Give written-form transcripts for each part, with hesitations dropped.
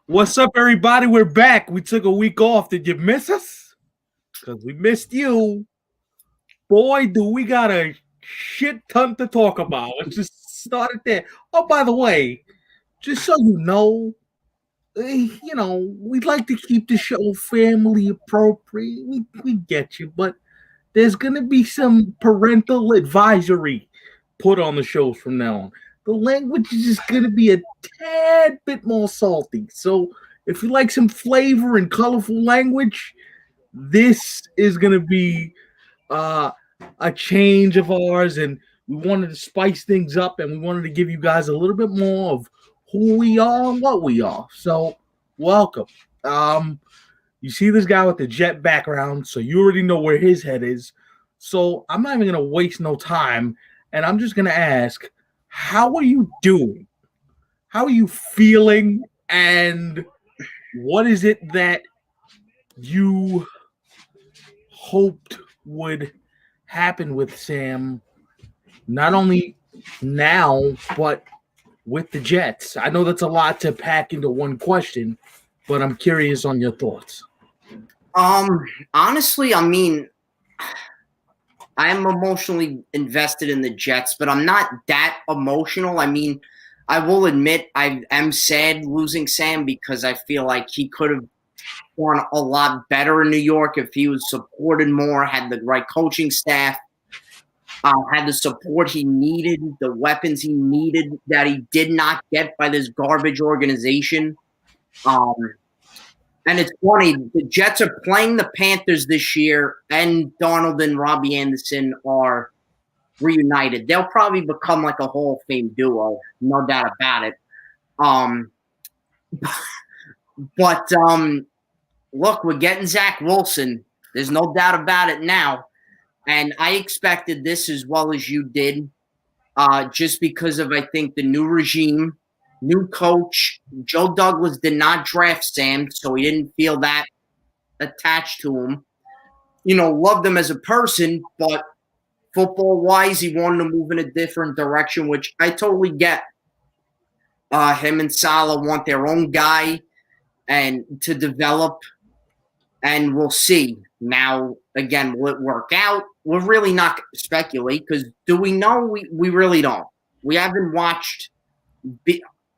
What's up, everybody? We're back. We took a week off. Did you miss us? Because we missed you. Boy, do we got a shit ton to talk about. Let's just start it there. Oh, by the way, just so we'd like to keep the show family appropriate. We get you, but there's going to be some parental advisory put on the shows from now on. The language is just going to be a tad bit more salty. So if you like some flavor and colorful language, this is going to be uh, a change of ours. And we wanted to spice things up and we wanted to give you guys a little bit more of who we are and what we are. So, welcome. You see this guy with the jet background, so you already know where his head is. So I'm not even gonna waste no time, and I'm just gonna ask, how are you doing? How are you feeling? And what is it that you hoped would happen with Sam, not only now, but with the Jets? I know that's a lot to pack into one question, but I'm curious on your thoughts. Honestly, I'm emotionally invested in the Jets, but I'm not that emotional. I will admit I am sad losing Sam because I feel like he could have done a lot better in New York if he was supported more, had the right coaching staff, had the support he needed, the weapons he needed that he did not get by this garbage organization. Um, And it's funny, the Jets are playing the Panthers this year, and Donald and Robbie Anderson are reunited. They'll probably become like a Hall of Fame duo, no doubt about it. Um, but look, we're getting Zach Wilson. There's no doubt about it now. And I expected this as well as you did, just because of, I think, the new regime, new coach. Joe Douglas did not draft Sam, so he didn't feel that attached to him. Loved him as a person, but football wise, he wanted to move in a different direction, which I totally get. Him and Salah want their own guy and to develop, and we'll see. Now, again, will it work out? We're really not going to speculate because do we know? We really don't. We haven't watched.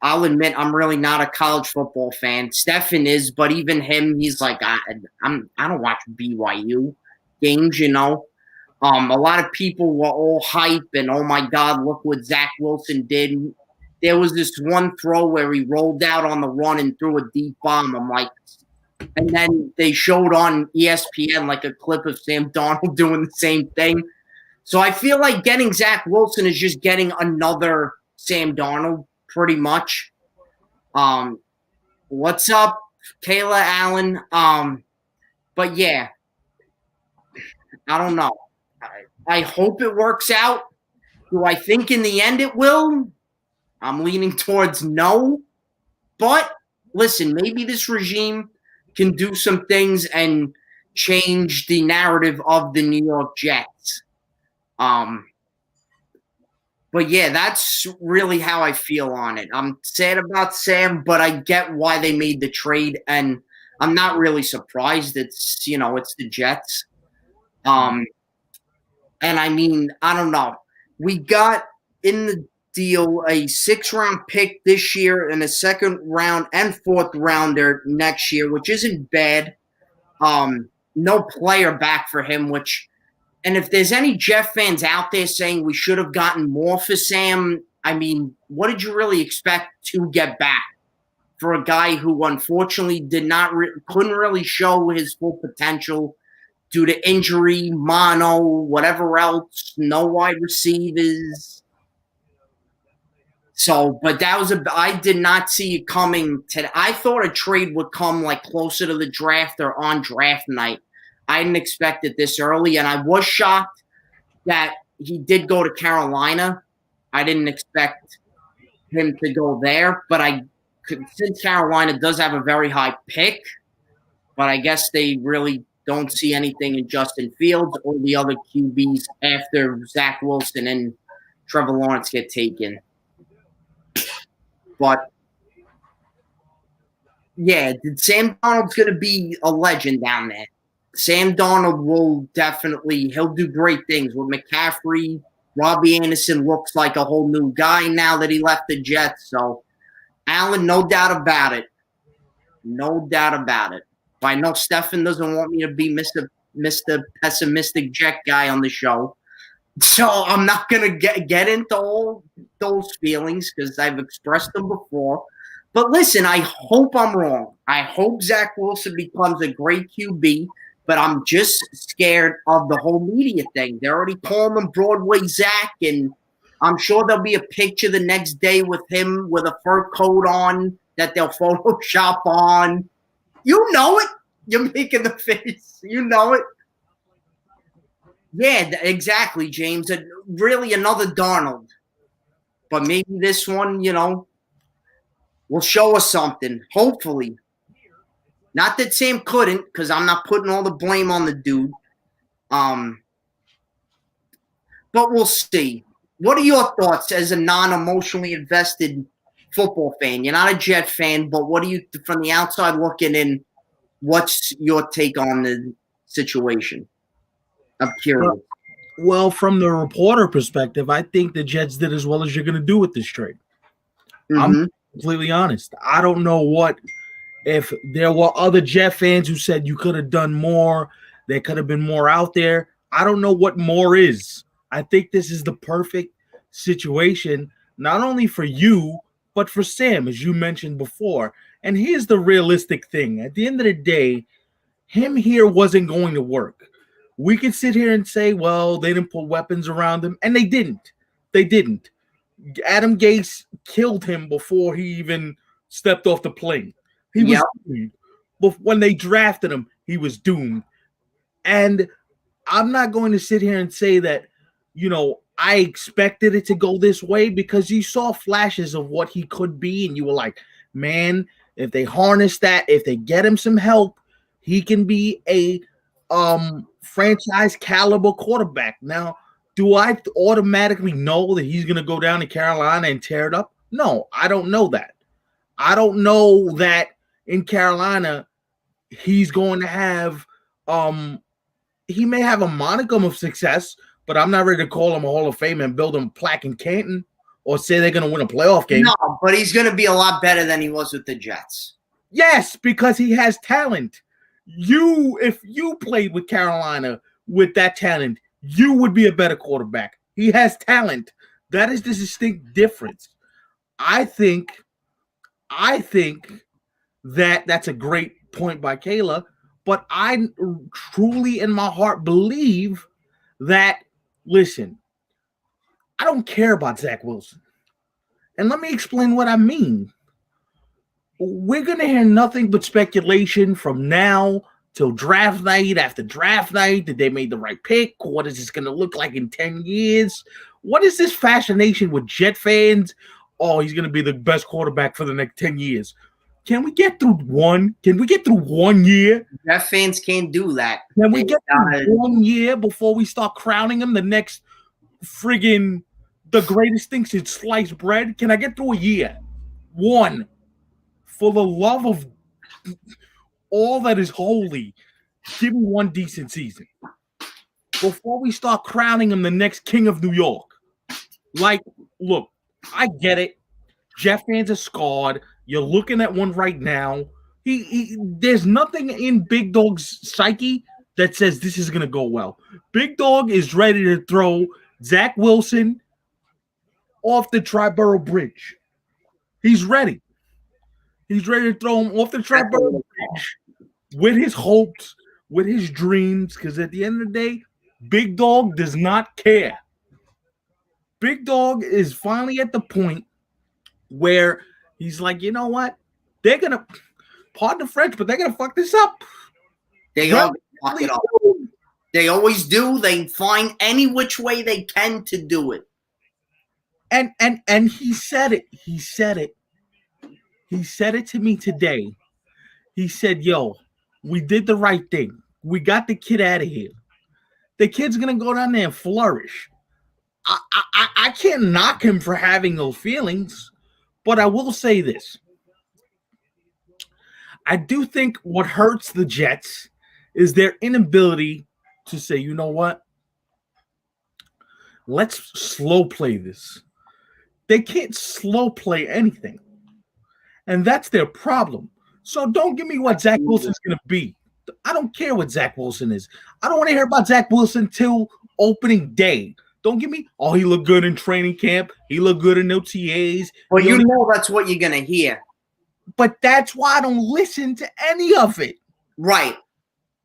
I'll admit I'm really not a college football fan. Stefan is, but even him, he's like, I don't watch BYU games. A lot of people were all hype and oh my God, look what Zach Wilson did. There was this one throw where he rolled out on the run and threw a deep bomb. I'm like, and then they showed on ESPN like a clip of Sam Darnold doing the same thing. So I feel like getting Zach Wilson is just getting another Sam Darnold, pretty much. What's up, Kayla Allen? But yeah, I don't know. I hope it works out. Do I think in the end it will? I'm leaning towards no. But listen, maybe this regime can do some things and change the narrative of the New York Jets. But yeah, that's really how I feel on it. I'm sad about Sam, but I get why they made the trade, and I'm not really surprised. It's the Jets. And I don't know. We got in the deal a 6th-round pick this year and a 2nd-round and 4th-rounder next year, which isn't bad. No player back for him, and if there's any Jeff fans out there saying we should have gotten more for Sam, what did you really expect to get back for a guy who unfortunately couldn't really show his full potential due to injury, mono, whatever else, no wide receivers. So, but I did not see it coming today. I thought a trade would come like closer to the draft or on draft night. I didn't expect it this early, and I was shocked that he did go to Carolina. I didn't expect him to go there, but since Carolina does have a very high pick, but I guess they really don't see anything in Justin Fields or the other QBs after Zach Wilson and Trevor Lawrence get taken. But Yeah, Sam Darnold's going to be a legend down there. Sam Darnold will he'll do great things with McCaffrey. Robbie Anderson looks like a whole new guy now that he left the Jets. So, Alan, no doubt about it. No doubt about it. But I know Stefan doesn't want me to be Mr. Pessimistic Jet guy on the show. So I'm not going to get into all those feelings because I've expressed them before. But listen, I hope I'm wrong. I hope Zach Wilson becomes a great QB, but I'm just scared of the whole media thing. They're already calling him Broadway Zach, and I'm sure there'll be a picture the next day with him with a fur coat on that they'll Photoshop on. You know it. You're making the face. You know it. Yeah, exactly, James. Really another Darnold. But maybe this one, will show us something, hopefully. Not that Sam couldn't, because I'm not putting all the blame on the dude. But we'll see. What are your thoughts as a non-emotionally invested football fan? You're not a Jet fan, but what do you, from the outside looking in, what's your take on the situation? I'm curious. Well, from the reporter perspective, I think the Jets did as well as you're going to do with this trade. Mm-hmm. I'm completely honest. I don't know if there were other Jet fans who said you could have done more, there could have been more out there. I don't know what more is. I think this is the perfect situation, not only for you, but for Sam, as you mentioned before. And here's the realistic thing. At the end of the day, him here wasn't going to work. We could sit here and say, well, they didn't put weapons around him, and they didn't. They didn't. Adam Gase killed him before he even stepped off the plane. He was doomed. But when they drafted him, he was doomed. And I'm not going to sit here and say that, I expected it to go this way because you saw flashes of what he could be, and you were like, man, if they harness that, if they get him some help, he can be a franchise caliber quarterback. Now, do I automatically know that he's going to go down to Carolina and tear it up? No, I don't know that. I don't know that in Carolina he's going to have he may have a modicum of success, but I'm not ready to call him a Hall of Fame and build him a plaque in Canton or say they're going to win a playoff game. No, but he's going to be a lot better than he was with the Jets. Yes, because he has talent. If you played with Carolina with that talent, you would be a better quarterback. He has talent. That is the distinct difference. I think that that's a great point by Kayla, but I truly in my heart believe that, listen, I don't care about Zach Wilson. And let me explain what I mean. We're going to hear nothing but speculation from now till draft night. After draft night, did they make the right pick? What is this going to look like in 10 years? What is this fascination with Jet fans? Oh, he's going to be the best quarterback for the next 10 years. Can we get through one? Can we get through 1 year? Jet fans can't do that. Can we get through 1 year before we start crowning him the next friggin' the greatest thing since sliced bread? Can I get through a year? One. For the love of all that is holy, give me one decent season before we start crowning him the next king of New York. Like, look, I get it. Jet fans are scarred. You're looking at one right now. There's nothing in Big Dog's psyche that says this is going to go well. Big Dog is ready to throw Zach Wilson off the Triborough Bridge. He's ready. He's ready to throw him off the Triborough Bridge with his hopes, with his dreams, because at the end of the day, Big Dog does not care. Big Dog is finally at the point where he's like, you know what? They're going to, pardon the French, but they're going to fuck this up. They always fuck it up. They always do. They find any which way they can to do it. And he said it. He said it. He said it to me today. He said, yo, we did the right thing. We got the kid out of here. The kid's going to go down there and flourish. I can't knock him for having those feelings, but I will say this. I do think what hurts the Jets is their inability to say, you know what? Let's slow play this. They can't slow play anything. And that's their problem. So don't give me what Zach Wilson's going to be. I don't care what Zach Wilson is. I don't want to hear about Zach Wilson till opening day. Don't give me, oh, he looked good in training camp. He looked good in OTAs. Well, you know that's what you're going to hear. But that's why I don't listen to any of it. Right.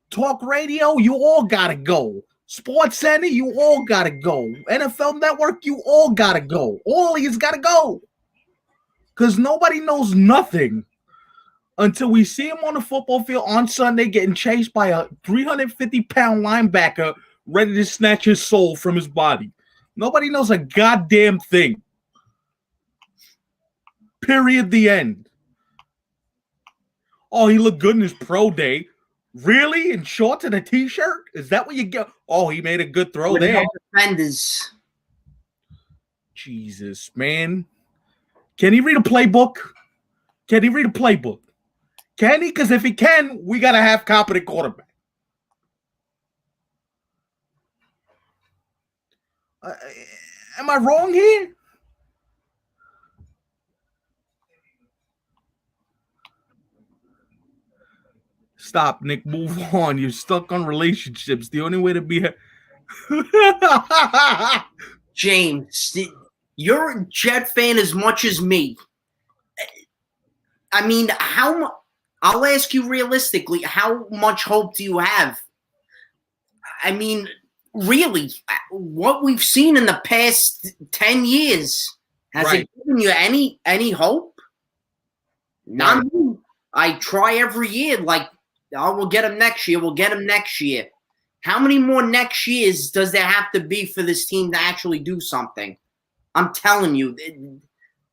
Talk radio, you all got to go. Sports Center, you all got to go. NFL Network, you all got to go. All of you got to go. Because nobody knows nothing until we see him on the football field on Sunday getting chased by a 350-pound linebacker ready to snatch his soul from his body. Nobody knows a goddamn thing. Period. The end. Oh, he looked good in his pro day. Really? In shorts and a t-shirt? Is that what you get? Oh, he made a good throw there. Defenders. Jesus, man. Can he read a playbook? Can he read a playbook? Can he? Because if he can, we got to have competent quarterback. Am I wrong here? Stop, Nick. Move on. You're stuck on relationships. The only way to be James, you're a Jet fan as much as me. I mean, I'll ask you realistically, how much hope do you have? I mean, really, what we've seen in the past 10 years, has it given you any hope? Not me. I try every year, like, oh, we'll get him next year. We'll get him next year. How many more next years does there have to be for this team to actually do something? I'm telling you.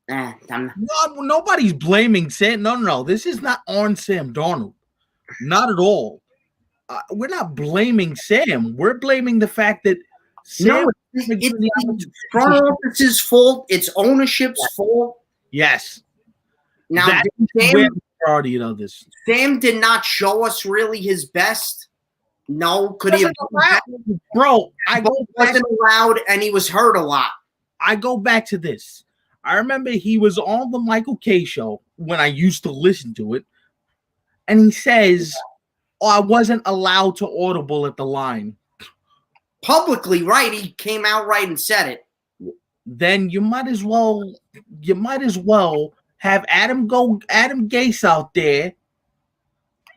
Nobody's blaming Sam. No. This is not on Sam Darnold. Not at all. We're not blaming Sam. We're blaming the fact that Sam. It's front office's fault. It's ownership's fault. Yes. Now, Sam did not show us really his best. No, could he have? Bro, wasn't allowed, and he was hurt a lot. I go back to this. I remember he was on the Michael Kay show when I used to listen to it, and he says, "Oh, I wasn't allowed to audible at the line." Publicly, right? He came out right and said it. Then you might as well have Adam Gase out there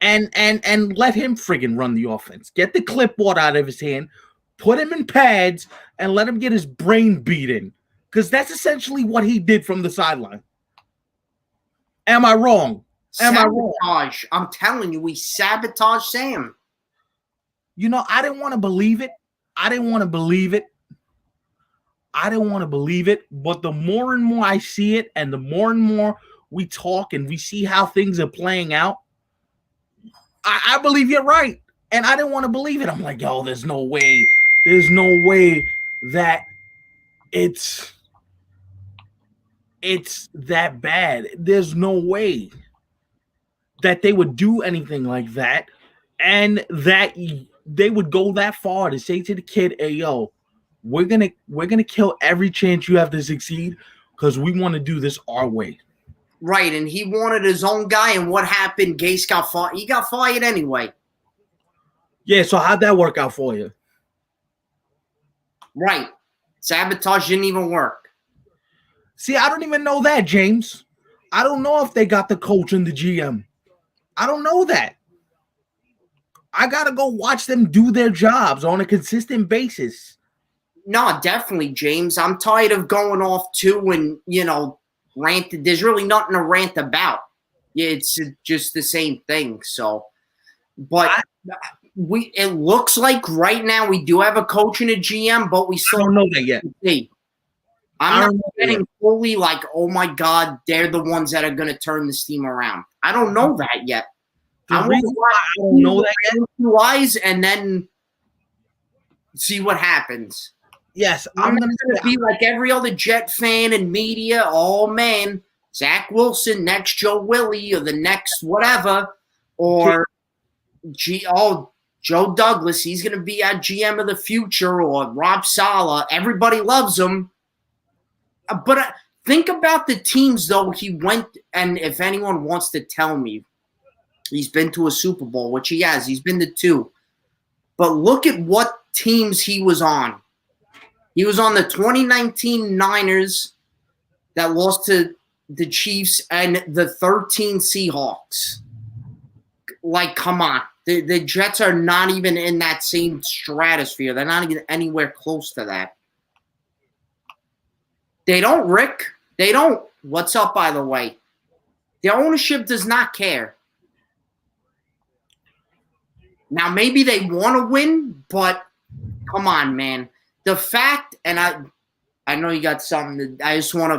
and let him friggin' run the offense. Get the clipboard out of his hand, put him in pads, and let him get his brain beat in. Because that's essentially what he did from the sideline. Am I wrong? Sabotage. I'm telling you, we sabotaged Sam. You know, I didn't want to believe it. But the more and more I see it, and the more and more we talk and we see how things are playing out, I believe you're right. And I didn't want to believe it. I'm like, yo, there's no way that it's that bad. There's no way that they would do anything like that, and that they would go that far to say to the kid, hey, yo, we're gonna kill every chance you have to succeed because we want to do this our way. Right, and he wanted his own guy, and what happened? Gase got fired. He got fired anyway. Yeah, so how'd that work out for you? Right. Sabotage didn't even work. See, I don't even know that, James. I don't know if they got the coach and the GM. I don't know that. I got to go watch them do their jobs on a consistent basis. No, definitely, James. I'm tired of going off too and, rant. There's really nothing to rant about. Yeah, it's just the same thing. So, but it looks like right now we do have a coach and a GM, but we still don't know that yet. I'm not getting fully like, oh my God, they're the ones that are going to turn this team around. I don't know that yet. I don't know that yet. 2 eyes and then see what happens. Yes, I'm not going to be like every other Jet fan and media. Oh man, Zach Wilson, next Joe Willie, or the next whatever. or Joe Douglas, he's going to be our GM of the future, or Rob Saleh. Everybody loves him. But think about the teams, though, he went, and if anyone wants to tell me, he's been to a Super Bowl, which he has. He's been to 2. But look at what teams he was on. He was on the 2019 Niners that lost to the Chiefs and the 13 Seahawks. Like, come on. The Jets are not even in that same stratosphere. They're not even anywhere close to that. They don't, Rick. They don't. What's up, by the way? Their ownership does not care. Now, maybe they want to win, but come on, man. The fact, and I know you got something that I just want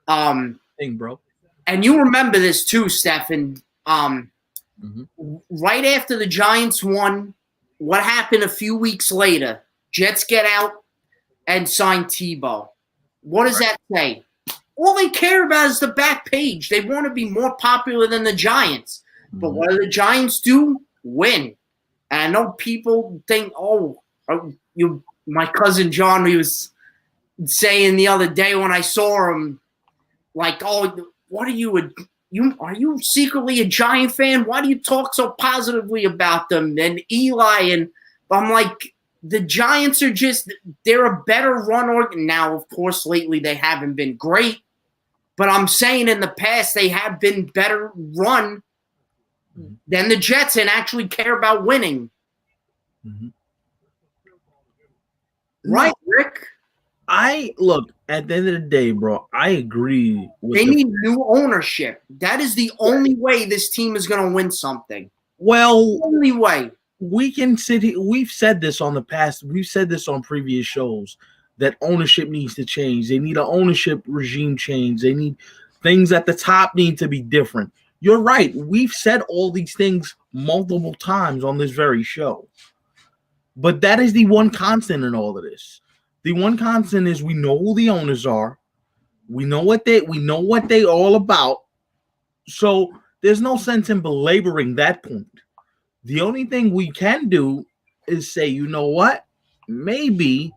to thing, bro. And you remember this too, Stefan. Right after the Giants won, what happened a few weeks later? Jets get out and sign Tebow. What does that say? All they care about is the back page. They want to be more popular than the Giants. But what do the Giants do? Win. And I know people think, my cousin John, he was saying the other day when I saw him, like, what are you secretly a Giant fan? Why do you talk so positively about them? And Eli, and I'm like, the Giants are they're a better run now. Of course, lately they haven't been great, but I'm saying in the past they have been better run than the Jets and actually care about winning. Right, Rick? Look, at the end of the day, bro, I agree. They need new ownership. That is the only way this team is going to win something. Well, the only way. We can sit here. We've said this on the past. We've said this on previous shows that ownership needs to change. They need an ownership regime change. They need things at the top need to be different. You're right. We've said all these things multiple times on this very show. But that is the one constant in all of this. The one constant is we know who the owners are. We know what they all about. So there's no sense in belaboring that point. The only thing we can do is say, you know what? Maybe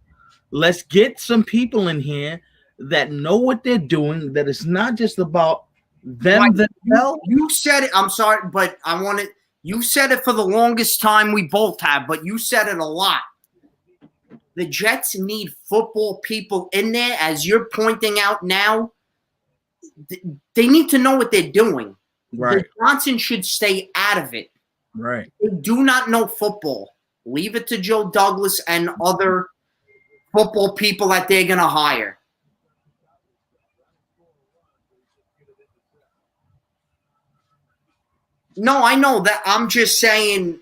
let's get some people in here that know what they're doing, that it's not just about them themselves. You said it. I'm sorry, but you said it for the longest time. We both have, but you said it a lot. The Jets need football people in there, as you're pointing out now. They need to know what they're doing. Right. The Johnson should stay out of it. Right. They do not know football. Leave it to Joe Douglas and other football people that they're going to hire. No, I know that. I'm just saying,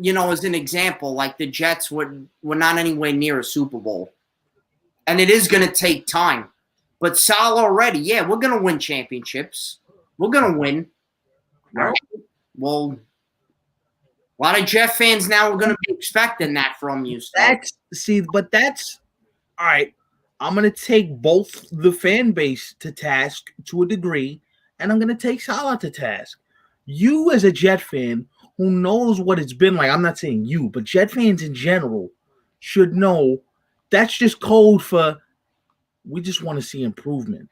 as an example, like the Jets were not anywhere near a Super Bowl. And it is going to take time. But Saleh already, we're going to win championships. We're going to win. Right. Well, a lot of Jet fans now are going to be expecting that from you. So. That's all right. I'm going to take both the fan base to task to a degree, and I'm going to take Saleh to task. You, as a Jet fan who knows what it's been like, I'm not saying you, but Jet fans in general should know that's just code for we just want to see improvement.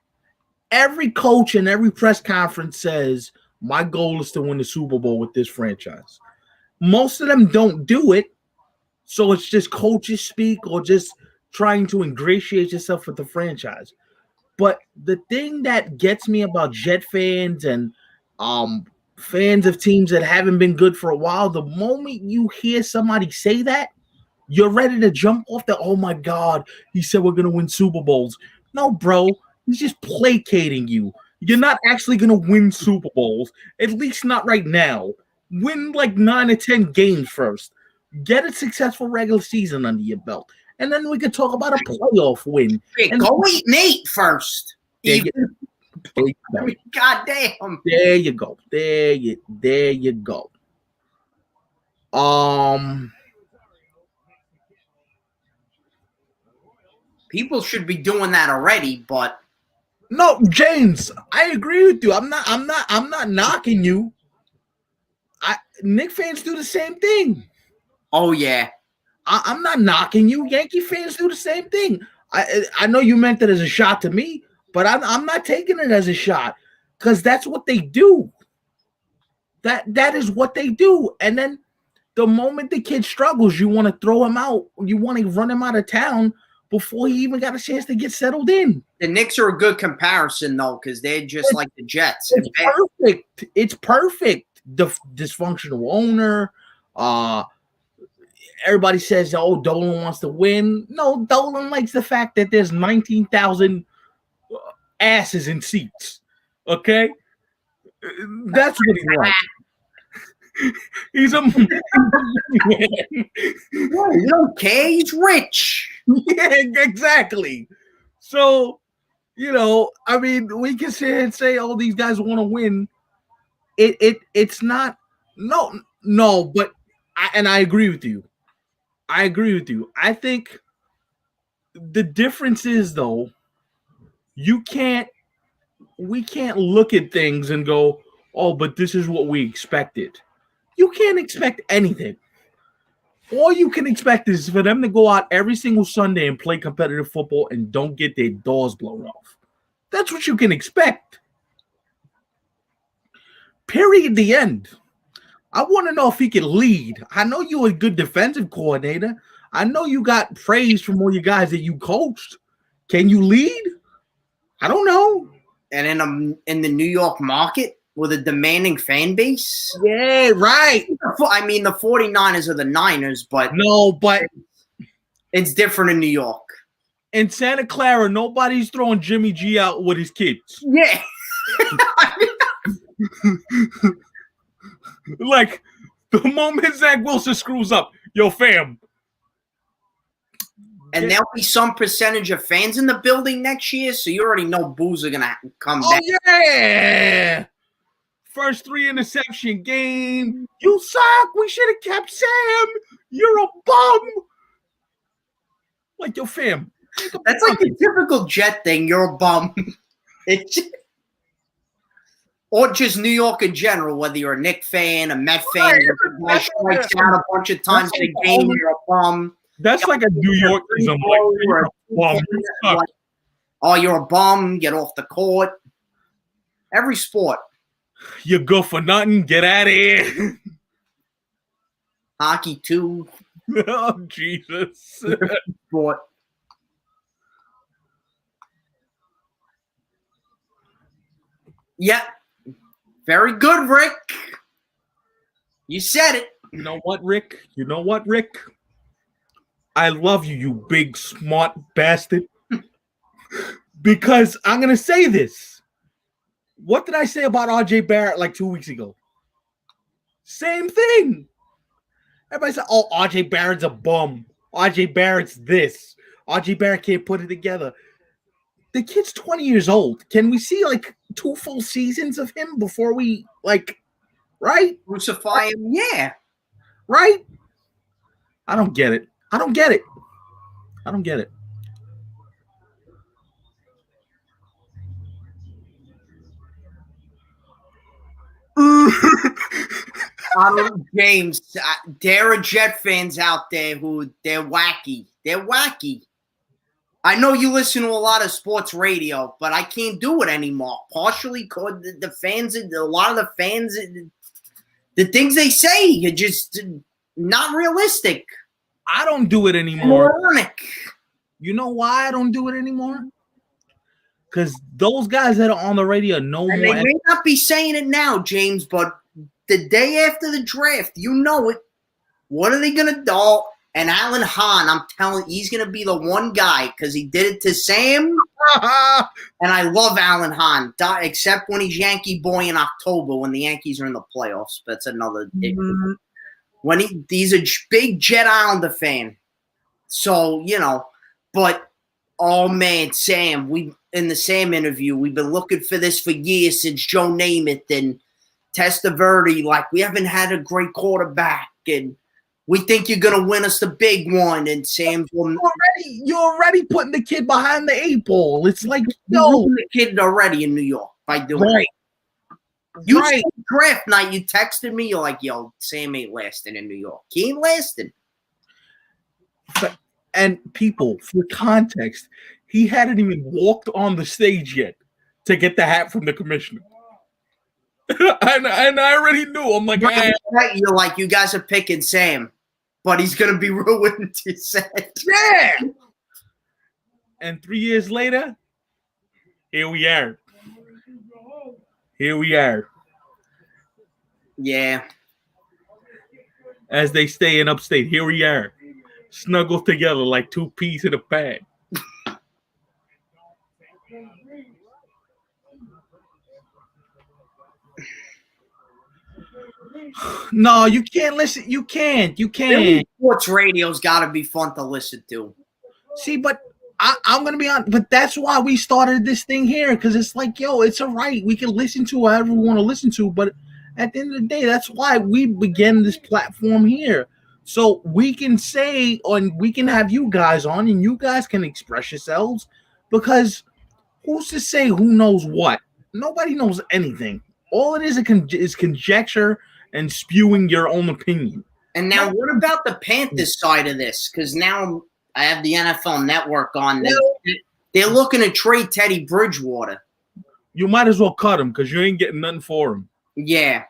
Every coach in every press conference says, my goal is to win the Super Bowl with this franchise. Most of them don't do it, so it's just coaches speak or just trying to ingratiate yourself with the franchise. But the thing that gets me about Jet fans and fans of teams that haven't been good for a while, the moment you hear somebody say that, you're ready to jump off the, oh my God, he said we're going to win Super Bowls. No, bro, he's just placating you. You're not actually going to win Super Bowls, at least not right now. Win like 9 or 10 games first. Get a successful regular season under your belt. And then we could talk about a playoff win. Hey, go 8-8 first. God damn. There you go. There you go. People should be doing that already, but no, James, I agree with you. I'm not knocking you. Knicks fans do the same thing. Oh yeah. I'm not knocking you. Yankee fans do the same thing. I know you meant it as a shot to me, but I'm not taking it as a shot because that's what they do. That is what they do. And then the moment the kid struggles, you want to throw him out. You want to run him out of town before he even got a chance to get settled in. The Knicks are a good comparison though, because they're just like the Jets. It's perfect. It's perfect. The dysfunctional owner. Everybody says, "Oh, Dolan wants to win." No, Dolan likes the fact that there's 19,000 asses in seats. Okay, that's what he wants. He's a man. You don't care. He's rich. Yeah, exactly. So, I mean, we can sit here and say, "Oh, these guys want to win." It's not. No, but I agree with you. I think the difference is though, we can't look at things and go, "Oh, but this is what we expected." You can't expect anything. All you can expect is for them to go out every single Sunday and play competitive football and don't get their doors blown off. That's what you can expect. Period. The end. I want to know if he can lead. I know you're a good defensive coordinator. I know you got praise from all you guys that you coached. Can you lead? I don't know. And in the New York market with a demanding fan base? Yeah, right. I mean, the 49ers are the Niners, but no, but it's different in New York. In Santa Clara, nobody's throwing Jimmy G out with his kids. Yeah. Like, the moment Zach Wilson screws up, yo, fam. And there'll be some percentage of fans in the building next year, so you already know boos are going to come back. Oh, yeah. First 3 interception game. You suck. We should have kept Sam. You're a bum. Like, yo, fam. That's like the typical Jet thing. You're a bum. Or just New York in general, whether you're a Knicks fan, a Met fan, strikes out a bunch of times in a game, you're a bum. That's like a New Yorkism. Like, oh, you're a bum. Get off the court. Every sport. You're good for nothing. Get out of here. Hockey too. Oh, Jesus. Sport. Yep. Very good, Rick. You said it. You know what, Rick? I love you, you big smart bastard. Because I'm going to say this. What did I say about RJ Barrett like 2 weeks ago? Same thing. Everybody said, "Oh, RJ Barrett's a bum. RJ Barrett's this. RJ Barrett can't put it together." The kid's 20 years old. Can we see like 2 full seasons of him before we right? Crucify him? Yeah. Right? I don't get it. James, there are Jet fans out there who they're wacky. I know you listen to a lot of sports radio, but I can't do it anymore. Partially because the fans, a lot of the fans, the things they say are just not realistic. I don't do it anymore. Moronic. You know why I don't do it anymore? Because those guys that are on the radio know and more. They may not be saying it now, James, but the day after the draft, you know it. What are they going to do? And Alan Hahn, I'm telling you, he's going to be the one guy because he did it to Sam. And I love Alan Hahn, except when he's Yankee boy in October when the Yankees are in the playoffs. That's another Mm-hmm. When he's a big Jet Islander fan. So, but, oh, man, Sam, in the Sam interview, we've been looking for this for years since Joe Namath and Testaverde. Like, we haven't had a great quarterback, and we think you're going to win us the big one. And Sam's you're already putting the kid behind the 8 ball. It's like, the kid already in New York by doing right. You right. draft night, you texted me. You're like, "Yo, Sam ain't lasting in New York. He ain't lasting." And people, for context, he hadn't even walked on the stage yet to get the hat from the commissioner. and I already knew. I'm like, You're like, you guys are picking Sam, but he's gonna be ruined. You said, yeah. And 3 years later, here we are. Here we are. Yeah. As they stay in upstate, here we are. Snuggled together like two peas in a pod. No, you can't listen. You can't. Sports radio's got to be fun to listen to. See, but I'm going to be honest. But that's why we started this thing here, because it's like, yo, it's all right. We can listen to whatever we want to listen to. But at the end of the day, that's why we began this platform here. So we can say, we can have you guys on, and you guys can express yourselves, because who's to say who knows what? Nobody knows anything. All it is conjecture and spewing your own opinion. And now, what about the Panthers side of this? Because now I have the NFL Network on. They're looking to trade Teddy Bridgewater. You might as well cut him, because you ain't getting nothing for him. Yeah.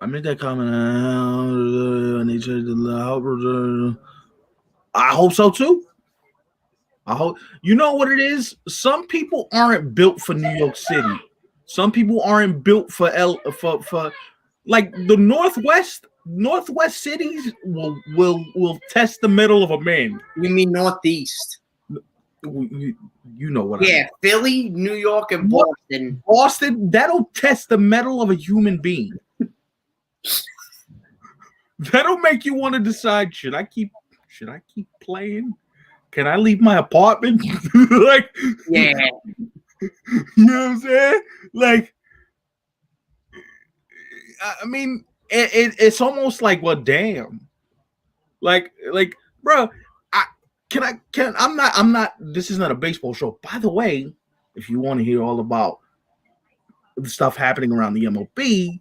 I made that comment. I hope so too. I hope. You know what it is? Some people aren't built for New York City. Some people aren't built for like the Northwest cities will test the metal of a man. You mean Northeast? You know what? Yeah, I mean. Philly, New York, and Boston. Boston, that'll test the metal of a human being. That'll make you want to decide, should I keep playing? Can I leave my apartment? Like, yeah. You know what I'm saying? Like, I mean, it's almost like, well, damn. Like, bro, I'm not, this is not a baseball show. By the way, if you want to hear all about the stuff happening around the MLB,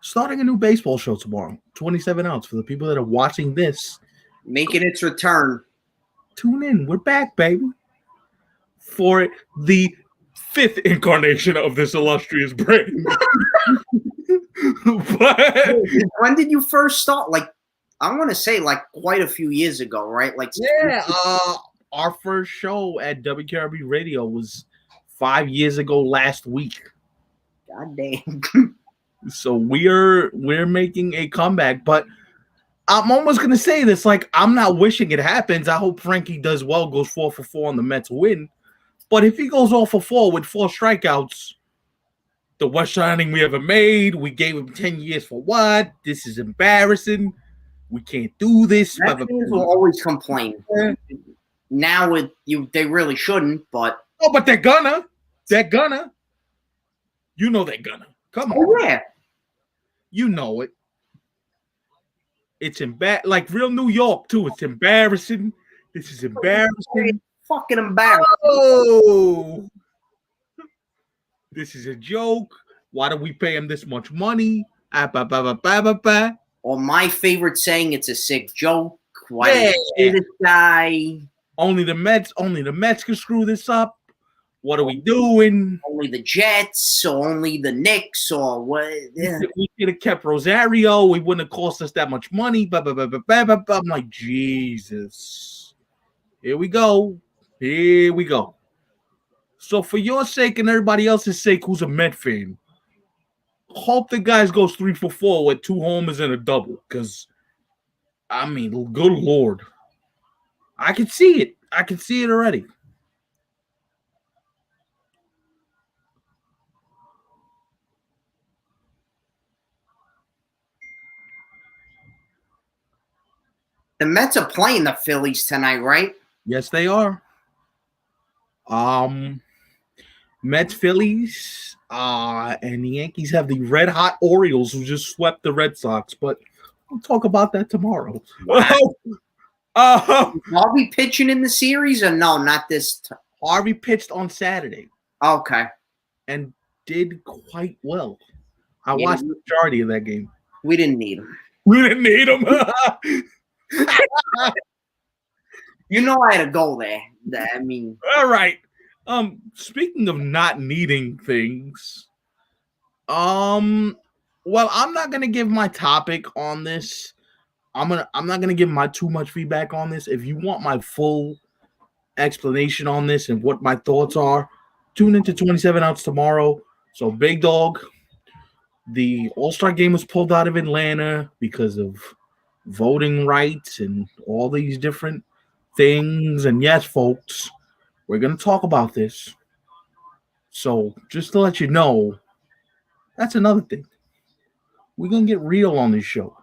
starting a new baseball show tomorrow, 27 ounce, for the people that are watching this. Making its return. Tune in. We're back, baby. For the 5th incarnation of this illustrious brain. But when did you first start? Like, I want to say like quite a few years ago, right? Like, yeah, our first show at WKRB Radio was 5 years ago last week. God damn. So we're making a comeback, but I'm almost gonna say this, like, I'm not wishing it happens. I hope Frankie does well, goes 4 for 4 on the Mets win. But if he goes 0 for 4 with 4 strikeouts, the worst signing we ever made. We gave him 10 years for what? This is embarrassing. We can't do this. Mets will always complain. Now with you, they really shouldn't, but but they're gonna. You know they're gonna. Come on. Oh, yeah. You know it. It's like real New York, too. It's embarrassing. This is embarrassing. Fucking embarrassing. Oh. This is a joke. Why do we pay him this much money? Or my favorite saying, it's a sick joke. Why do you say this guy? Only the Mets can screw this up. What are we doing? Only the Jets, or only the Knicks, or what? Yeah. We could have kept Rosario. We wouldn't have cost us that much money. I'm like, Jesus. Here we go. So for your sake and everybody else's sake who's a Met fan, hope the guys goes 3 for 4 with 2 homers and a double. Because, I mean, good Lord. I can see it. Already. The Mets are playing the Phillies tonight, right? Yes, they are. Mets, Phillies, and the Yankees have the red hot Orioles who just swept the Red Sox, but we'll talk about that tomorrow. Wow. Harvey pitching in the series or no? Not this. Harvey pitched on Saturday Okay. and did quite well. I Yeah, watched the majority of that game. We didn't need him. We didn't need him. You know I had to go there. I mean, all right. Speaking of not needing things, well, I'm not gonna give my topic on this. I'm not gonna give my too much feedback on this. If you want my full explanation on this and what my thoughts are, tune into 27 Outs tomorrow. So, Big Dog, the All-Star game was pulled out of Atlanta because of voting rights and all these different things. And yes, folks, we're going to talk about this. So just to let you know, that's another thing. We're going to get real on this show.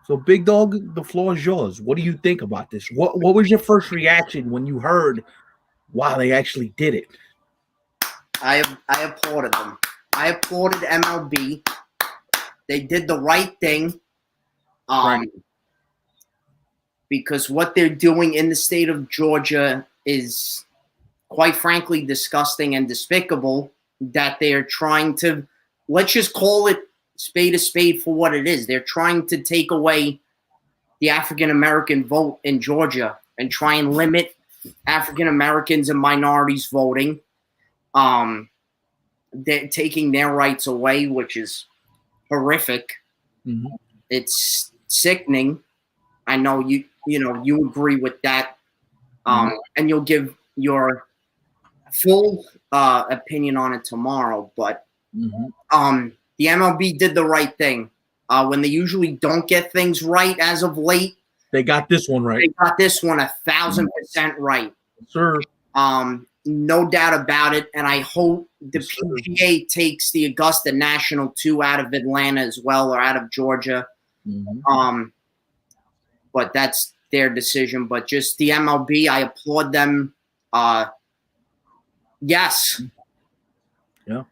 So Big Dog, the floor is yours. What do you think about this? What was your first reaction when you heard, wow, they actually did it? I applauded them. I applauded MLB. They did the right thing. Right. Because what they're doing in the state of Georgia is, quite frankly, disgusting and despicable. That they're trying to, let's just call it spade a spade for what it is. They're trying to take away the African American vote in Georgia and try and limit African Americans and minorities voting. They're taking their rights away, which is horrific. Mm-hmm. It's sickening. I know you agree with that, and you'll give your full opinion on it tomorrow. But the MLB did the right thing. When they usually don't get things right as of late, they got this one right. They got this one 1,000% right, sir. No doubt about it. And I hope the PGA takes the Augusta National 2 out of Atlanta as well, or out of Georgia. But that's their decision. But just the MLB, I applaud them. Yes. Yeah,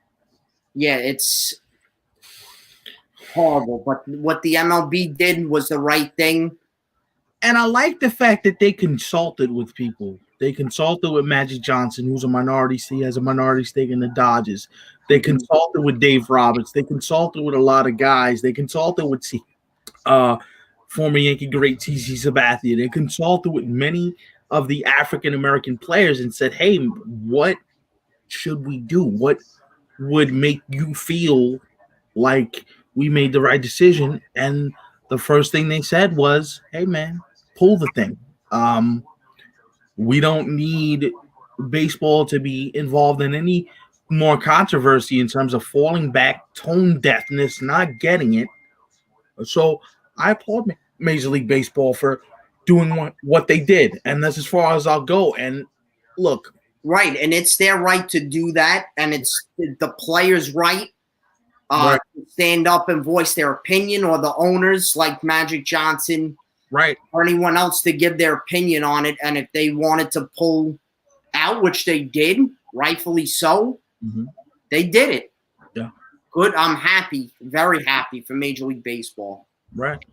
it's horrible. But what the MLB did was the right thing. And I like the fact that they consulted with people. They consulted with Magic Johnson, who's a minority. He has a minority stake in the Dodgers. They consulted with Dave Roberts. They consulted with a lot of guys. They consulted with former Yankee great T.C. Sabathia. They consulted with many of the African-American players and said, hey, what should we do? What would make you feel like we made the right decision? And the first thing they said was, hey, man, pull the thing. We don't need baseball to be involved in any more controversy in terms of falling back, tone deafness, not getting it. So I applaud Major League Baseball for doing what they did. And that's as far as I'll go. And look. Right. And it's their right to do that. And it's the players' right to stand up and voice their opinion, or the owners like Magic Johnson. Right. Or anyone else to give their opinion on it. And if they wanted to pull out, which they did, rightfully so, they did it. Yeah. Good. I'm happy, very happy for Major League Baseball. Right.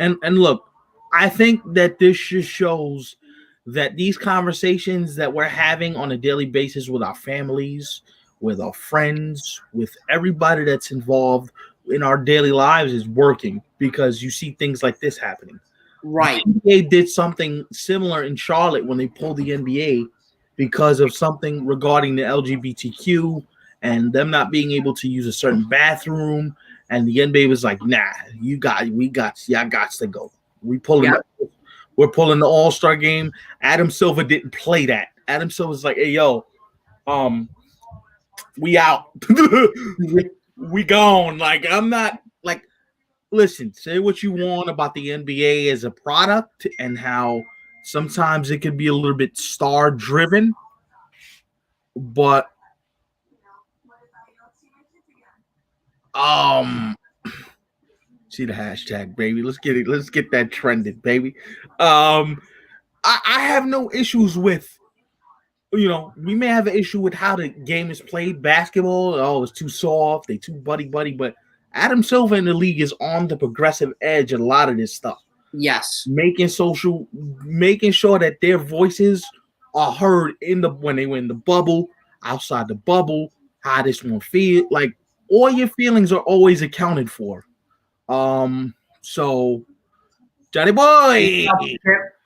And look, I think that this just shows that these conversations that we're having on a daily basis with our families, with our friends, with everybody that's involved in our daily lives is working, because you see things like this happening. Right. The NBA did something similar in Charlotte when they pulled the NBA because of something regarding the LGBTQ and them not being able to use a certain bathroom. And the NBA was like, nah, y'all got to go. We're pulling the All-Star game. Adam Silver didn't play that. Adam Silver's like, hey, yo, we out. We gone. Like, I'm not like, listen, say what you want about the NBA as a product and how sometimes it can be a little bit star driven, but see the hashtag, baby. Let's get it. Let's get that trended, baby. I have no issues with, we may have an issue with how the game is played. Basketball, it's too soft. They too buddy, but Adam Silver in the league is on the progressive edge of a lot of this stuff. Yes. making sure that their voices are heard when they were in the bubble, outside the bubble, how this one feel. Like all your feelings are always accounted for. So Johnny boy.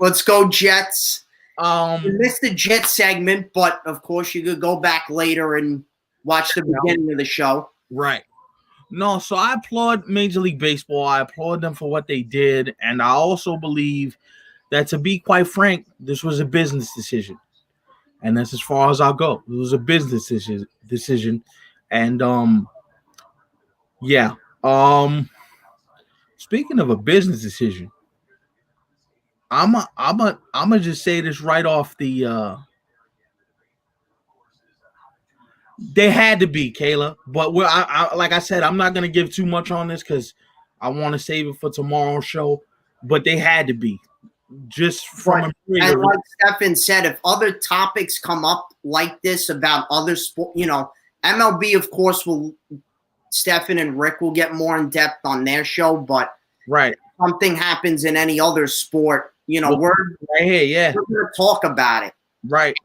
Let's go Jets. We missed the Jets segment, but of course you could go back later and watch the beginning of the show. Right. No, so I applaud Major League Baseball. I applaud them for what they did, and I also believe that, to be quite frank, this was a business decision, and that's as far as I'll go. It was a business decision, and yeah. Speaking of a business decision, I'm just say this right off the. They had to be, Kayla, but like I said, I'm not gonna give too much on this because I want to save it for tomorrow's show. But they had to be, just from and like Stefan said, if other topics come up like this about other sport, MLB, of course, Stefan and Rick will get more in depth on their show. But right, if something happens in any other sport, we're right here, we're gonna talk about it. Right.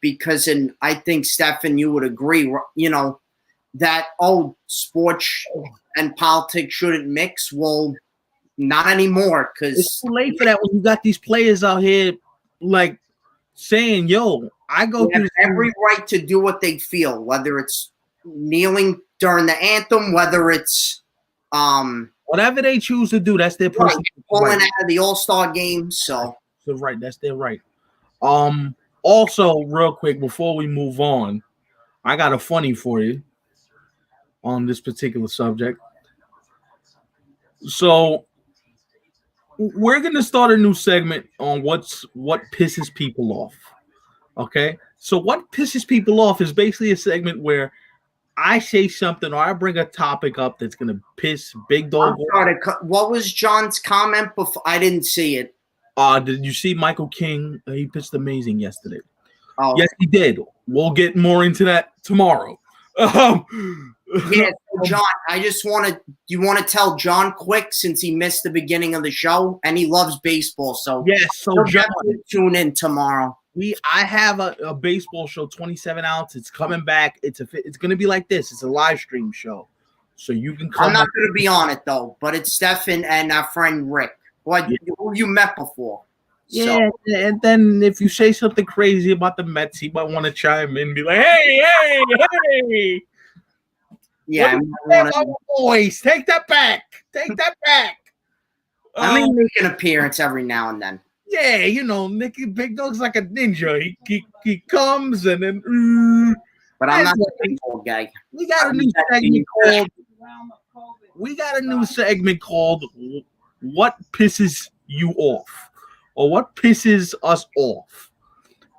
Because, and I think, Stefan, you would agree, that, sports and politics shouldn't mix. Well, not anymore, because it's too late for that when you got these players out here, like, saying, yo, I go through every right to do what they feel, whether it's kneeling during the anthem, whether it's whatever they choose to do, that's their personal pulling out of the All-Star game. So right, that's their right. Also, real quick before we move on, I got a funny for you on this particular subject. So we're gonna start a new segment on what pisses people off. Okay, so what pisses people off is basically a segment where I say something or I bring a topic up that's gonna piss Big Dog off. What was John's comment before? I didn't see it. Did you see Michael King? He pitched amazing yesterday. Oh. Yes, he did. We'll get more into that tomorrow. Yeah, John, I just you want to tell John quick, since he missed the beginning of the show and he loves baseball. So yes, so John, tune in tomorrow. I have a baseball show, 27 ounce. It's coming back. It's going to be like this. It's a live stream show, so you can come. I'm not going to be on it though, but it's Stefan and our friend Rick, who you met before. Yeah, so. And then if you say something crazy about the Mets, he might want to chime in and be like, hey. Yeah, boys, take that back. Take that back. I mean, make an appearance every now and then. Yeah, Nicky Big Dog's like a ninja. He comes and then. But I'm not a baseball guy. We got a new segment called. We got a new segment called "What Pisses You Off." Or what pisses us off.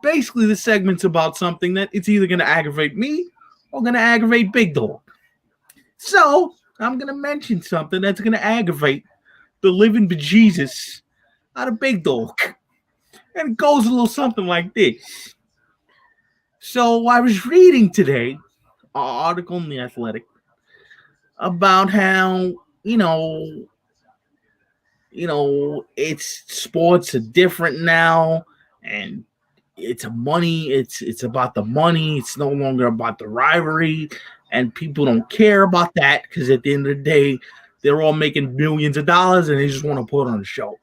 Basically, the segment's about something that it's either going to aggravate me or going to aggravate Big Dog. So, I'm going to mention something that's going to aggravate the living bejesus out of Big Dog. And it goes a little something like this. So, I was reading today an article in The Athletic about how, it's sports are different now, and it's about the money. It's no longer about the rivalry, and people don't care about that because at the end of the day, they're all making millions of dollars and they just want to put on a show.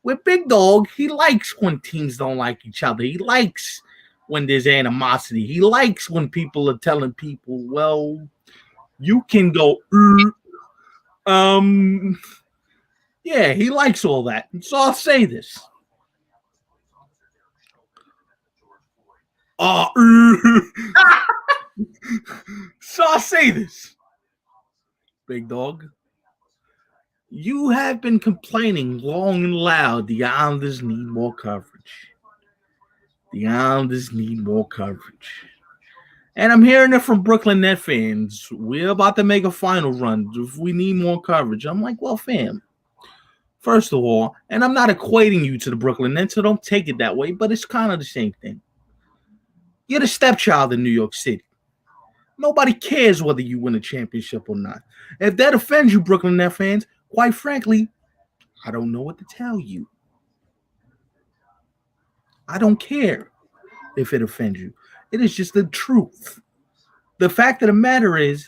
With Big Dog, he likes when teams don't like each other. He likes when there's animosity. He likes when people are telling people, well, you can go, yeah, he likes all that. So I'll say this. So I'll say this. Big Dog. You have been complaining long and loud the Islanders need more coverage. The Islanders need more coverage. And I'm hearing it from Brooklyn Net fans. We're about to make a final run. If we need more coverage. I'm like, well, fam. First of all, and I'm not equating you to the Brooklyn Nets, so don't take it that way, but it's kind of the same thing. You're the stepchild in New York City. Nobody cares whether you win a championship or not. If that offends you, Brooklyn Nets fans, quite frankly, I don't know what to tell you. I don't care if it offends you. It is just the truth. The fact of the matter is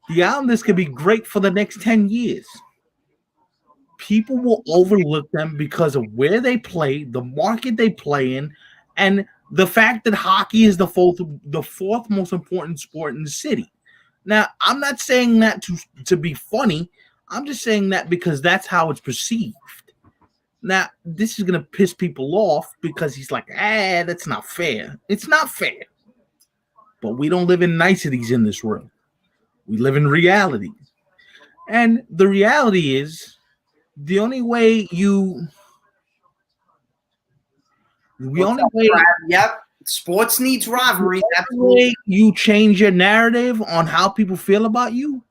the Islanders could be great for the next 10 years. People will overlook them because of where they play, the market they play in, and the fact that hockey is the fourth most important sport in the city. Now, I'm not saying that to be funny. I'm just saying that because that's how it's perceived. Now, this is going to piss people off because he's like, that's not fair. It's not fair. But we don't live in niceties in this world. We live in reality. And the reality is the only way Yep. Sports needs rivalry. The way you change your narrative on how people feel about you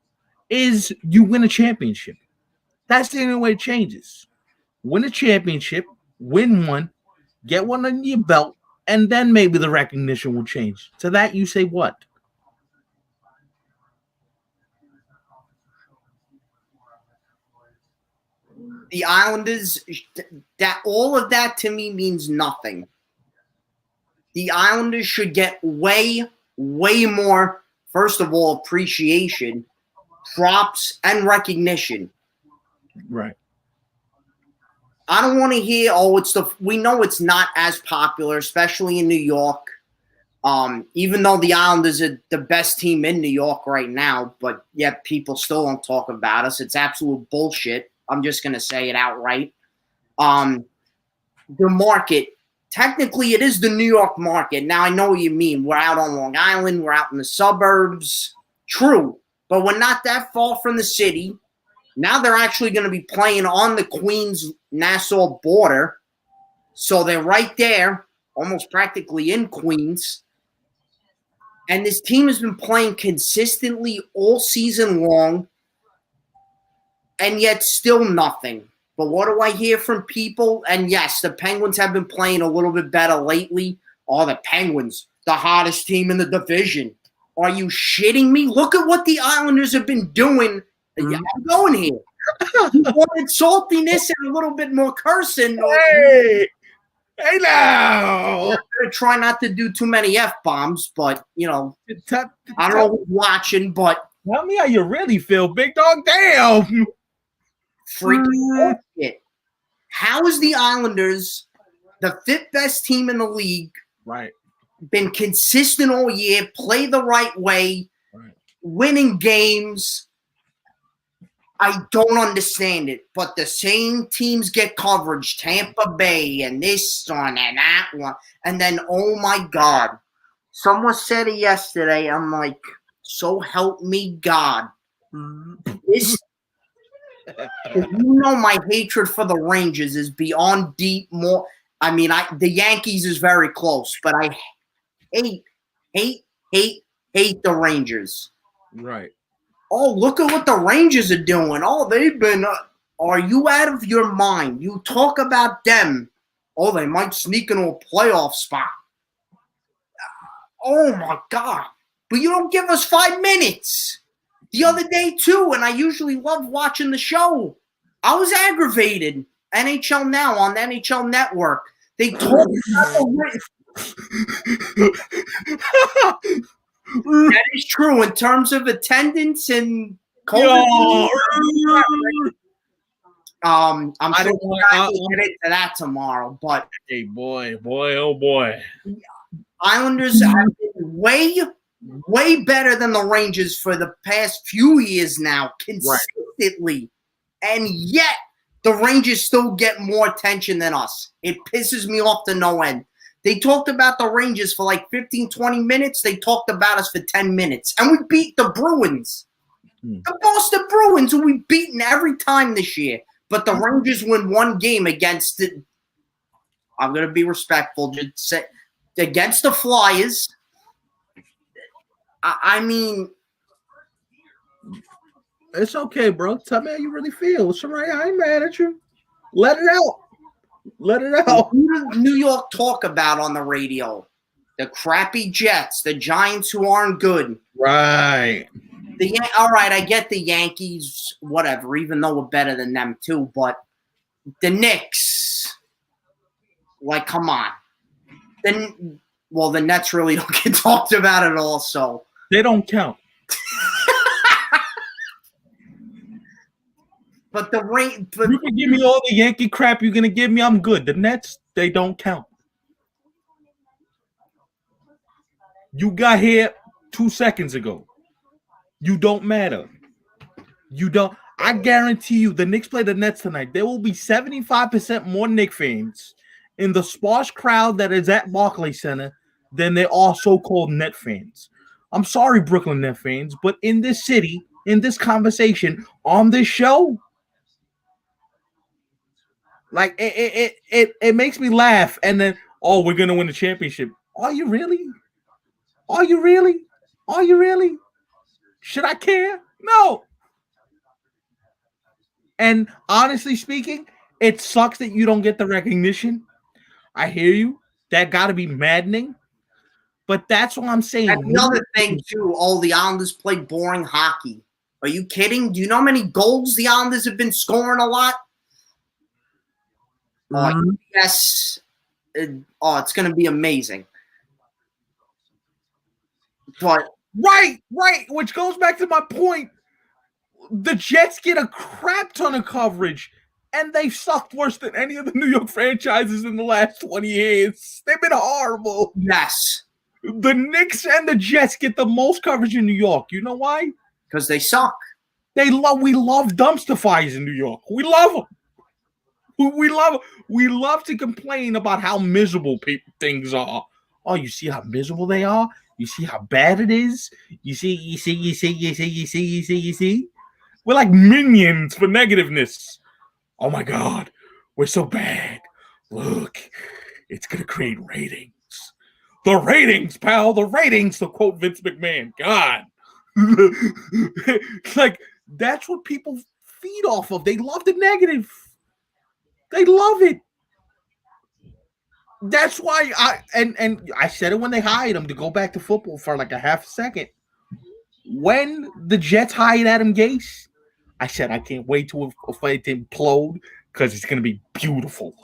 is you win a championship. That's the only way it changes. Win a championship, win one, get one on your belt, and then maybe the recognition will change. To that, you say what? The Islanders, that all of that to me means nothing. The Islanders should get way, way more, first of all, appreciation, props, and recognition. Right. I don't want to hear, we know it's not as popular, especially in New York. Even though the Islanders are the best team in New York right now, but yet people still don't talk about us. It's absolute bullshit. I'm just going to say it outright. The market, technically it is the New York market. Now I know what you mean. We're out on Long Island. We're out in the suburbs. True. But we're not that far from the city. Now they're actually going to be playing on the Queens-Nassau border. So they're right there, almost practically in Queens. And this team has been playing consistently all season long, and yet still nothing. But what do I hear from people? And yes, the Penguins have been playing a little bit better lately. Oh, the Penguins, the hottest team in the division. Are you shitting me? Look at what the Islanders have been doing. I'm going here. You wanted saltiness and a little bit more cursing. Hey now! I'm going to try not to do too many F-bombs, but, I don't know who's watching, but... Tell me how you really feel, big dog. Damn! Freaking bullshit. How is the Islanders, the fifth best team in the league, right, been consistent all year, play the right way, right, winning games? I don't understand it, but the same teams get coverage, Tampa Bay and this one and that one. And then, oh my God, someone said it yesterday. I'm like, so help me God. This, my hatred for the Rangers is beyond deep. More, I mean, the Yankees is very close, but I hate the Rangers. Right. Oh, look at what the Rangers are doing. Oh, they've been are you out of your mind? You talk about them. Oh, they might sneak into a playoff spot. Oh, my God. But you don't give us 5 minutes. The other day, too, and I usually love watching the show, I was aggravated. NHL Now on the NHL Network. They talk about that is true in terms of attendance and COVID. I'm sure we'll get into that tomorrow, but hey, boy, oh boy. Islanders have been way better than the Rangers for the past few years now, consistently. Right. And yet the Rangers still get more attention than us. It pisses me off to no end. They talked about the Rangers for like 15, 20 minutes. They talked about us for 10 minutes. And we beat the Bruins. The Boston Bruins, who we've beaten every time this year. But the Rangers win one game against it. I'm going to be respectful. Just say, against the Flyers. I mean. It's okay, bro. Tell me how you really feel. It's all right. I ain't mad at you. Let it out. Let it out. Who does New York talk about on the radio? The crappy Jets, the Giants who aren't good. Right. All right, I get the Yankees, whatever, even though we're better than them too. But The Knicks, like, come on. Then, well, the Nets really don't get talked about at all. So they don't count. But the ring, you can give me all the Yankee crap you're gonna give me. I'm good. The Nets, they don't count. You got here 2 seconds ago. You don't matter. You don't. I guarantee you, the Knicks play the Nets tonight. There will be 75% more Knicks fans in the sparse crowd that is at Barclays Center than there are so-called Net fans. I'm sorry, Brooklyn Net fans, but in this city, in this conversation, on this show, like it makes me laugh. And then, oh, we're gonna win the championship. Are you really? Are you really? Are you really? Should I care? No. And honestly speaking, it sucks that you don't get the recognition. I hear you. That got to be maddening. But that's what I'm saying. And the other thing, too, the Islanders play boring hockey. Are you kidding? Do you know how many goals the Islanders have been scoring a lot? Yes. It's going to be amazing. But right. Which goes back to my point. The Jets get a crap ton of coverage, and they've sucked worse than any of the New York franchises in the last 20 years. They've been horrible. Yes. The Knicks and the Jets get the most coverage in New York. You know why? Because they suck. We love dumpster fires in New York. We love them. We love to complain about how miserable things are. Oh, you see how miserable they are? You see how bad it is? You see. We're like minions for negativeness. Oh my God, we're so bad. Look, it's gonna create ratings. The ratings, pal, the ratings, to quote Vince McMahon. God. Like, that's what people feed off of. They love the negative. They love it. That's why I said it when they hired him, to go back to football for like a half a second. When the Jets hired Adam Gase, I said I can't wait to fight to implode, because it's going to be beautiful.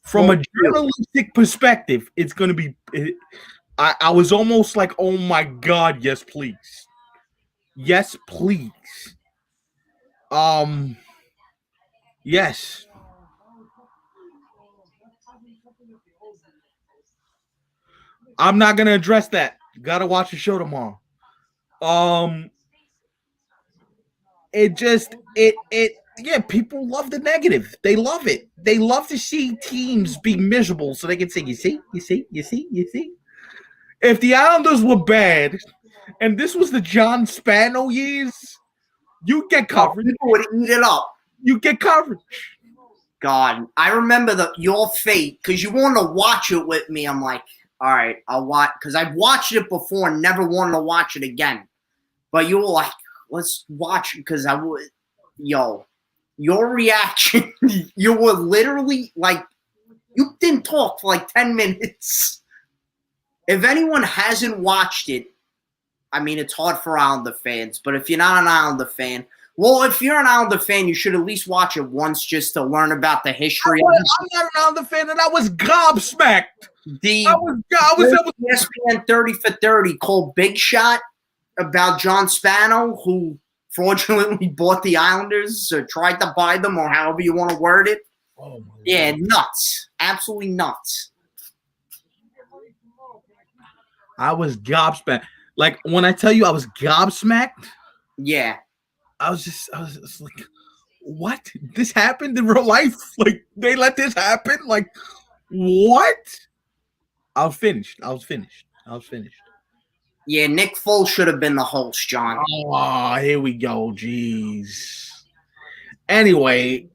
From a journalistic perspective, it's going to be. I was almost like, oh my God, yes, please. Yes, please. Yes. I'm not going to address that. Got to watch the show tomorrow. People love the negative. They love it. They love to see teams be miserable so they can say, you see. If the Islanders were bad and this was the John Spano years, you get coverage. People would eat it up. You get coverage. God, I remember your fate, because you wanted to watch it with me. I'm like, all right, I'll watch, because I've watched it before and never wanted to watch it again. But you were like, let's watch it, because I would. Yo, your reaction, you were literally like, you didn't talk for like 10 minutes. If anyone hasn't watched it, I mean, it's hard for Islander fans, but if you're not an Islander fan, well, if you're an Islander fan, you should at least watch it once just to learn about the history. I'm not an Islander fan, and I was gobsmacked. I was ESPN 30 for 30 called Big Shot about John Spano, who fraudulently bought the Islanders or tried to buy them, or however you want to word it. Oh my God. Nuts. Absolutely nuts. I was gobsmacked. Like, when I tell you I was gobsmacked, yeah. I was just like, what? This happened in real life? Like, they let this happen? Like, what? I was finished. Yeah, Nick Foles should have been the host, John. Oh, here we go. Jeez. Anyway,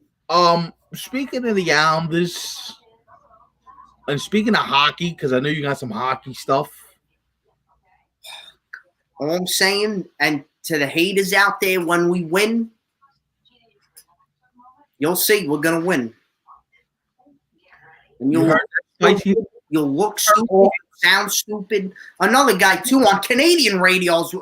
speaking of the Islanders, and speaking of hockey, because I know you got some hockey stuff. All I'm saying, and to the haters out there, when we win, you'll see we're going to win. And you'll look stupid, sound stupid. Another guy, too, on Canadian radios.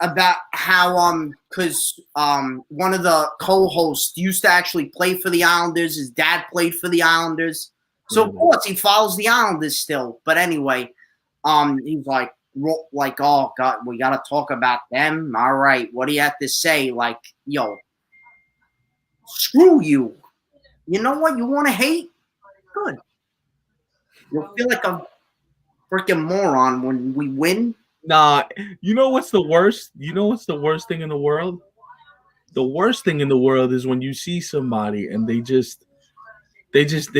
about how because one of the co-hosts used to actually play for the Islanders. His dad played for the Islanders, so of course he follows the Islanders still. But anyway, he's like, oh God, we gotta talk about them. All right, what do you have to say? Like, yo, screw you. You know what? You want to hate? Good. You'll feel like a freaking moron when we win. Nah, you know what's the worst? You know what's the worst thing in the world? The worst thing in the world is when you see somebody and they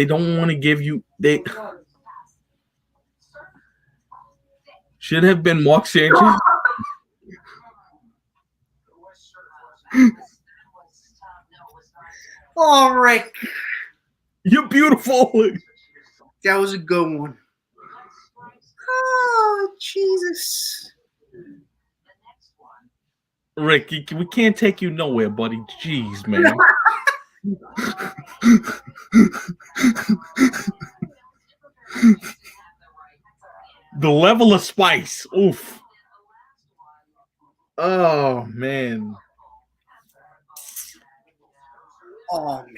don't want to give you they should have been Mark Sanchez. Oh, Rick. You're beautiful. That was a good one. Oh, Jesus. Rick, we can't take you nowhere, buddy. Jeez, man. The level of spice. Oof. Oh, man. Oh, man.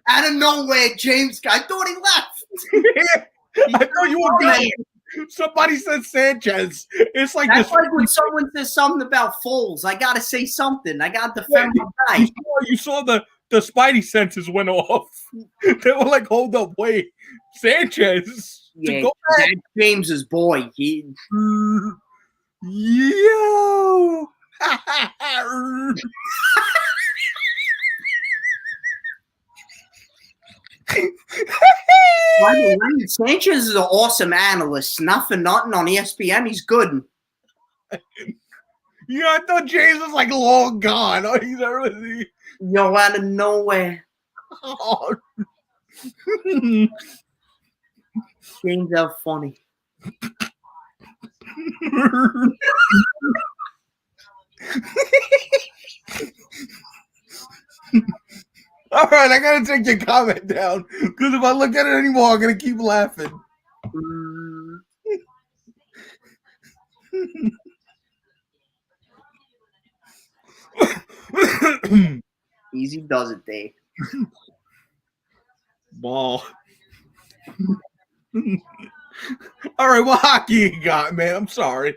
Out of nowhere, James. I thought he left. I thought you were gone. Somebody said Sanchez. It's like that's this. Like when someone says something about Foles. I gotta say something. I gotta defend my guy. You saw the Spidey senses went off. They were like, "Hold up, wait, Sanchez." Yeah, that's James's boy. Yo. Sanchez is an awesome analyst. Not for nothing on ESPN. He's good. Yeah, I thought James was like long gone. Oh, he's already. Yo, out of nowhere. Oh. James out funny. All right, I gotta take your comment down because if I look at it anymore, I'm gonna keep laughing. Easy does it, Dave. Ball. All right, what hockey you got, man? I'm sorry.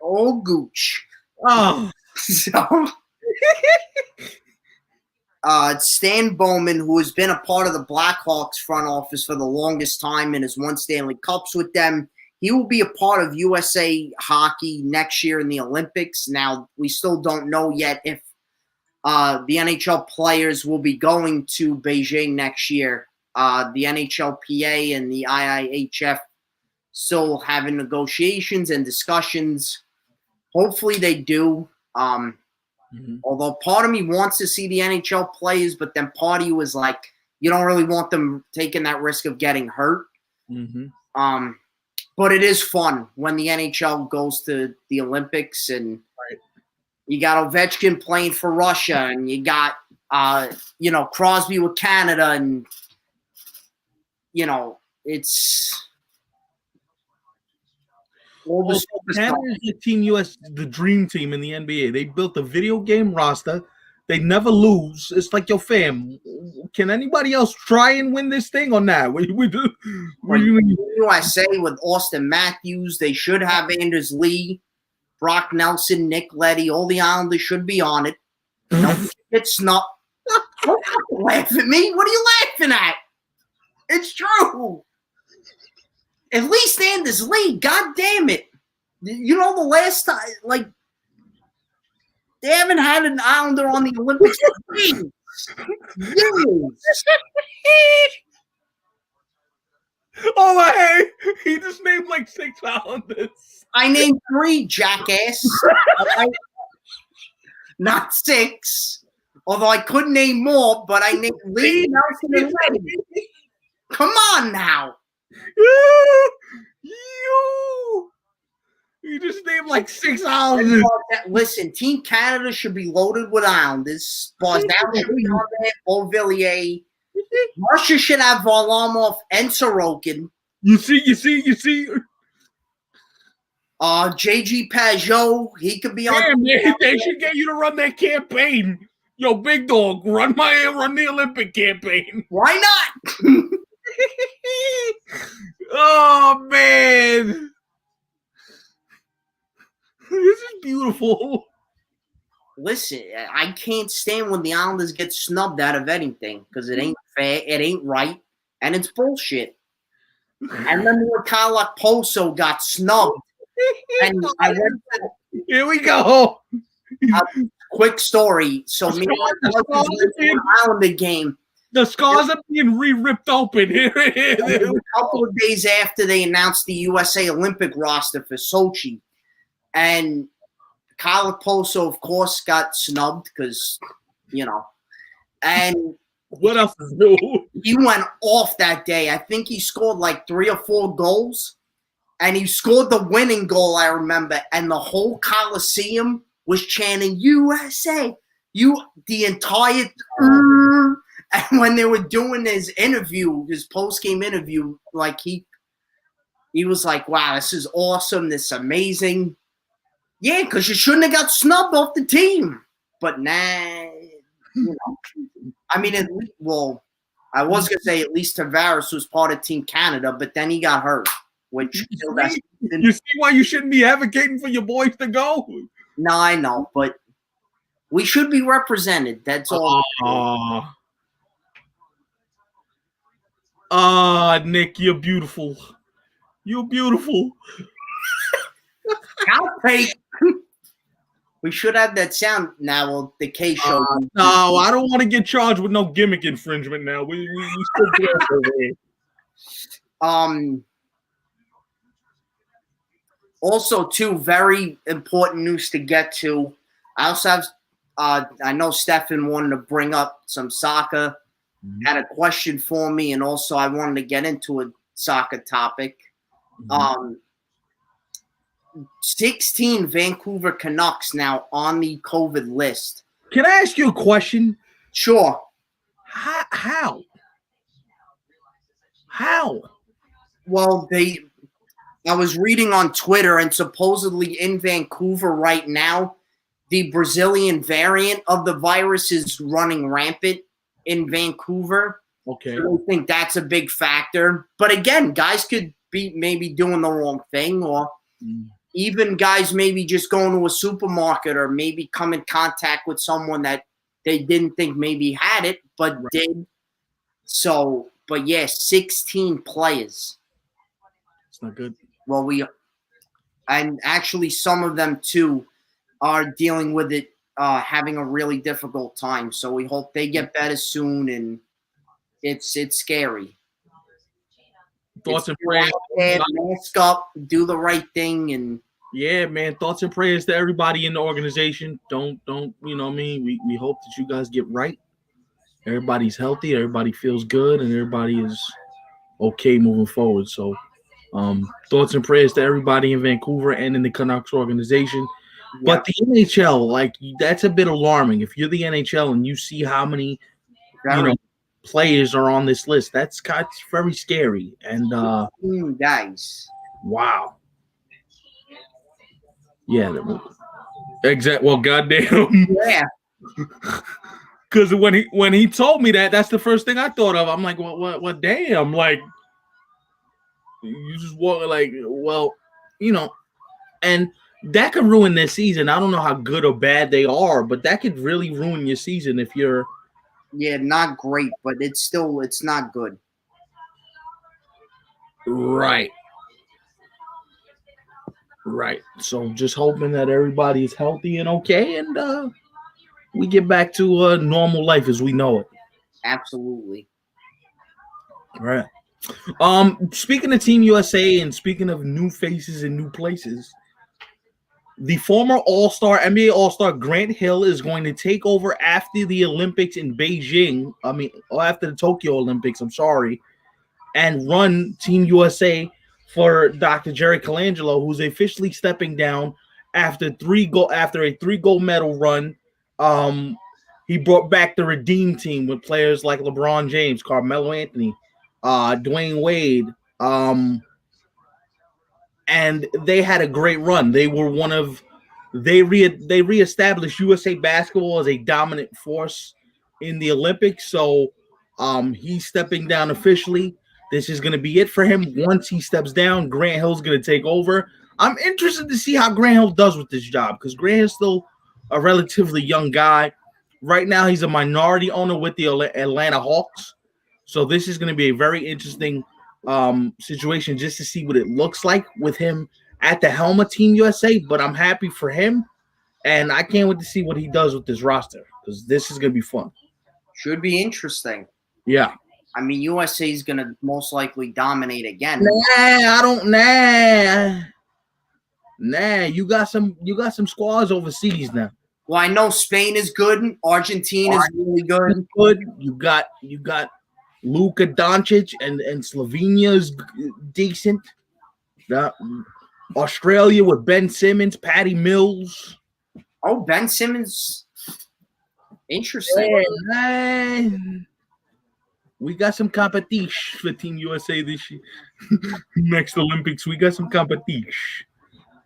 Oh, gooch. Oh. So, Stan Bowman, who has been a part of the Blackhawks front office for the longest time and has won Stanley Cups with them, he will be a part of USA Hockey next year in the Olympics. Now, we still don't know yet if the NHL players will be going to Beijing next year. The NHLPA and the IIHF still having negotiations and discussions. Hopefully they do. Although part of me wants to see the NHL players, but then part of you is like, you don't really want them taking that risk of getting hurt. But it is fun when the NHL goes to the Olympics and you got Ovechkin playing for Russia and you got, Crosby with Canada and, it's all the Canada's the Team US, the dream team in the NBA. They built a video game roster. They never lose. It's like your fam. Can anybody else try and win this thing or not? We do. I say with Austin Matthews, they should have Anders Lee, Brock Nelson, Nick Leddy. All the Islanders should be on it. It's not. Don't laugh at me. What are you laughing at? It's true. At least Anders Lee. God damn it. The last time, they haven't had an Islander on the Olympics for years. Oh, hey, he just named like 6 Islanders. I named 3, jackass. Not 6. Although I could name more, but I named Lee, Nelson, and Leddy. Come on now. You just named like 6 Islanders. Listen, Team Canada should be loaded with Islanders. Barzal should be on there, Beauvillier. Russia should have Varlamov and Sorokin. You see. JG Pajot, he could be on. Damn, man, they should get you to run that campaign. Yo, big dog, run the Olympic campaign. Why not? Oh man, this is beautiful. Listen, I can't stand when the Islanders get snubbed out of anything because it ain't fair, it ain't right, and it's bullshit. I remember when Kyle Okposo got snubbed, and I went. Here we go. Quick story. So me and my cousin went to an Islander game. The scars are being ripped open. Here it is. A couple of days after they announced the USA Olympic roster for Sochi, and Kyle Okposo, of course, got snubbed because, and what else is new? He went off that day. I think he scored like 3 or 4 goals, and he scored the winning goal, I remember, and the whole Coliseum was chanting USA, the entire and when they were doing his interview, his post-game interview, like he was like, wow, this is awesome, this is amazing. Yeah, because you shouldn't have got snubbed off the team. But nah, I mean, I was going to say at least Tavares was part of Team Canada, but then he got hurt. Which you see why you shouldn't be advocating for your boys to go? No, I know, but we should be represented. That's all. Nick, you're beautiful. You're beautiful. I'll take. We should have that sound now. Well, the K show. No, I don't want to get charged with no gimmick infringement. Now we still Also, too, very important news to get to. I also have. I know Stefan wanted to bring up some soccer. Mm-hmm. Had a question for me, and also I wanted to get into a soccer topic. Mm-hmm. 16 Vancouver Canucks now on the COVID list. Can I ask you a question? Sure. How? Well, I was reading on Twitter, and supposedly in Vancouver right now, the Brazilian variant of the virus is running rampant in Vancouver. Okay. So I think that's a big factor. But again, guys could be maybe doing the wrong thing, or even guys maybe just going to a supermarket or maybe come in contact with someone that they didn't think maybe had it, but did. So, but yeah, 16 players. It's not good. Well, and actually some of them too are dealing with it, having a really difficult time. So we hope they get better soon, and it's scary. Thoughts and prayers. Mask up, do the right thing, and yeah, man. Thoughts and prayers to everybody in the organization. Don't you know what I mean? We hope that you guys get right. Everybody's healthy, everybody feels good, and everybody is okay moving forward. So thoughts and prayers to everybody in Vancouver and in the Canucks organization. Yeah. But the NHL, like, that's a bit alarming. If you're the NHL and you see how many players are on this list, that's very scary. And guys. Wow. Yeah. Well, goddamn. Yeah. Because when he told me that, that's the first thing I thought of. I'm like, what? Damn! Like, you just walk like, well, and that could ruin their season. I don't know how good or bad they are, but that could really ruin your season if you're. Yeah, not great, but it's not good. Right. So just hoping that everybody is healthy and okay, and we get back to normal life as we know it. Absolutely. All right. Speaking of Team USA and speaking of new faces and new places, the former NBA All-Star Grant Hill is going to take over after the Olympics in Beijing. After the Tokyo Olympics, and run Team USA for Dr. Jerry Colangelo, who's officially stepping down after a 3-gold medal run. He brought back the Redeem team with players like LeBron James, Carmelo Anthony, Dwayne Wade, And they had a great run. They were they reestablished USA basketball as a dominant force in the Olympics. So he's stepping down officially. This is going to be it for him. Once he steps down, Grant Hill's going to take over. I'm interested to see how Grant Hill does with this job because Grant Hill's still a relatively young guy. Right now, he's a minority owner with the Atlanta Hawks. So this is going to be a very interesting situation just to see what it looks like with him at the helm of Team USA. But I'm happy for him, and I can't wait to see what he does with this roster because this is going to be fun. Should be interesting. Yeah. I mean, USA is going to most likely dominate again. Nah, you got some squads overseas now. Well, I know Spain is good. Argentina is really good. You got Luka Doncic and Slovenia is decent. Australia with Ben Simmons, Patty Mills. Oh, Ben Simmons. Interesting. Yeah, man. We got some competition for Team USA this year. Next Olympics, we got some competition.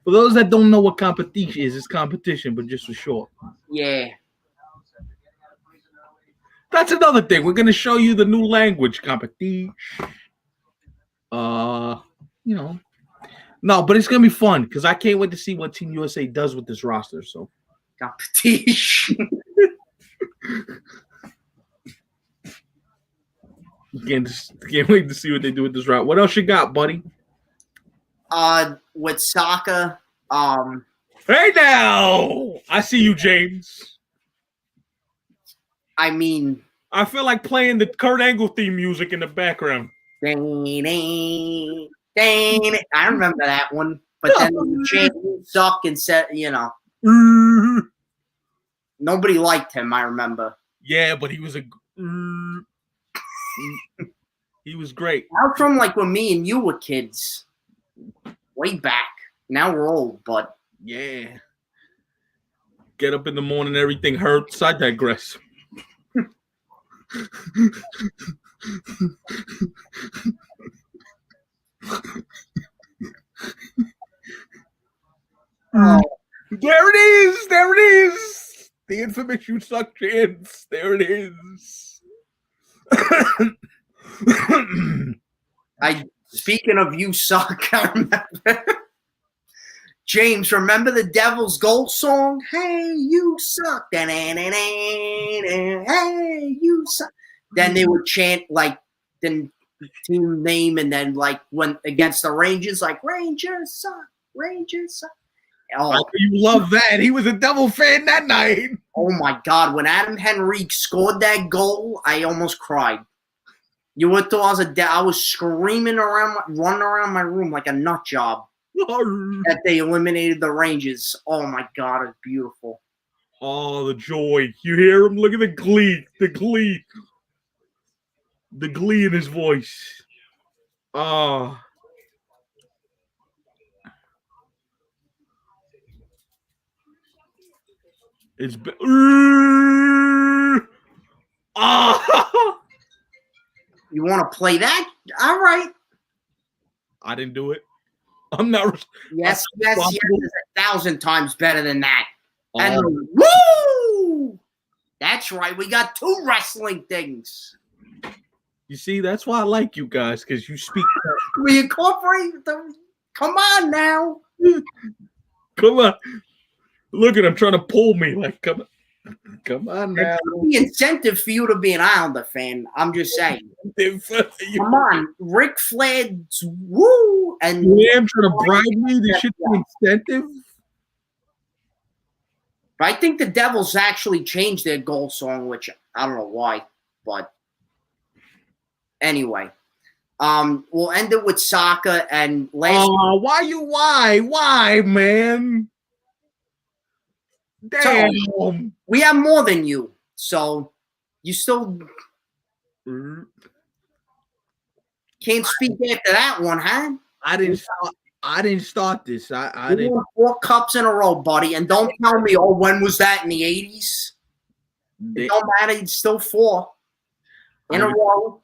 For those that don't know what competition is, it's competition, but just for short. Yeah. That's another thing. We're going to show you the new language, competition. No, but it's going to be fun because I can't wait to see what Team USA does with this roster. So, competition. Can't wait to see what they do with this route. What else you got, buddy? With soccer, Hey now! I see you, James. I mean, I feel like playing the Kurt Angle theme music in the background. I remember that one. But then the James suck and said, nobody liked him, I remember. Yeah, but he was he was great. How from like when me and you were kids, way back. Now we're old, but yeah. Get up in the morning, everything hurts. I digress. There it is. There it is. The infamous "You Suck" chance. There it is. Speaking of "You Suck," I remember. James, remember the Devil's Goal song? Hey, you suck. Hey, you suck. Then they would chant like the team name, and then like when against the Rangers, like Rangers suck, Rangers suck. Oh, you love that. He was a Devil fan that night. Oh my God. When Adam Henrique scored that goal, I almost cried. You would thought I was screaming around, running around my room like a nut job. That they eliminated the Rangers. Oh my God, it's beautiful. Oh, the joy. You hear him? Look at the glee. The glee. The glee in his voice. Oh. It's You want to play that? All right. I didn't do it. I'm not. Yes, it's 1,000 times better than that. And woo! That's right. We got 2 wrestling things. You see, that's why I like you guys, because you speak. We incorporate them. Come on now. Come on. Look at him trying to pull me. Like, come on now. The incentive for you to be an Islander fan. I'm just saying. Come on, Ric Flair's woo, and I'm trying to bribe me. This shit's an incentive. But I think the Devils actually changed their goal song, which I don't know why, but anyway. We'll end it with soccer and last. Why, man? Damn. So, we have more than you, so you still can't speak after that one, huh? I didn't start this. I didn't. Won 4 cups in a row, buddy, and don't tell me, oh, when was that in the 80s? It don't matter. It's still 4 in a row.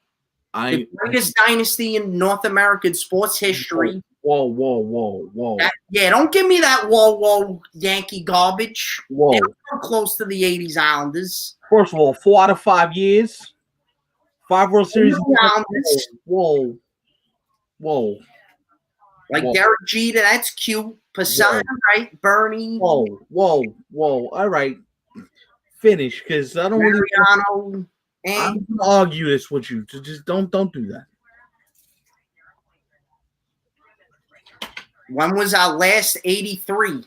The greatest dynasty in North American sports history. Whoa. Yeah, don't give me that whoa Yankee garbage. Whoa. They don't come close to the 80s Islanders. First of all, 4 out of 5 years. 5 World Series. Whoa. Like Derek Jeter, that's cute. Posada, right? Bernie. Whoa. All right. Finish, because I don't really Mariano. I'm gonna argue this with you. Just don't do that. When was our last 83?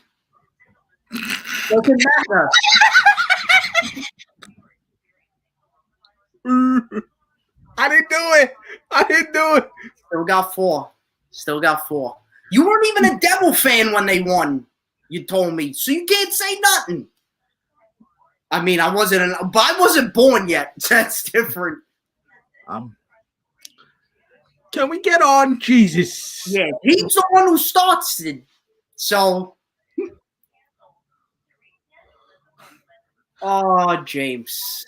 Doesn't matter. I didn't do it. Still got 4. You weren't even a Devil fan when they won, you told me. So you can't say nothing. I mean, I wasn't born yet. That's different. Can we get on? Jesus. Yeah, he's the one who starts it. So. Oh, James.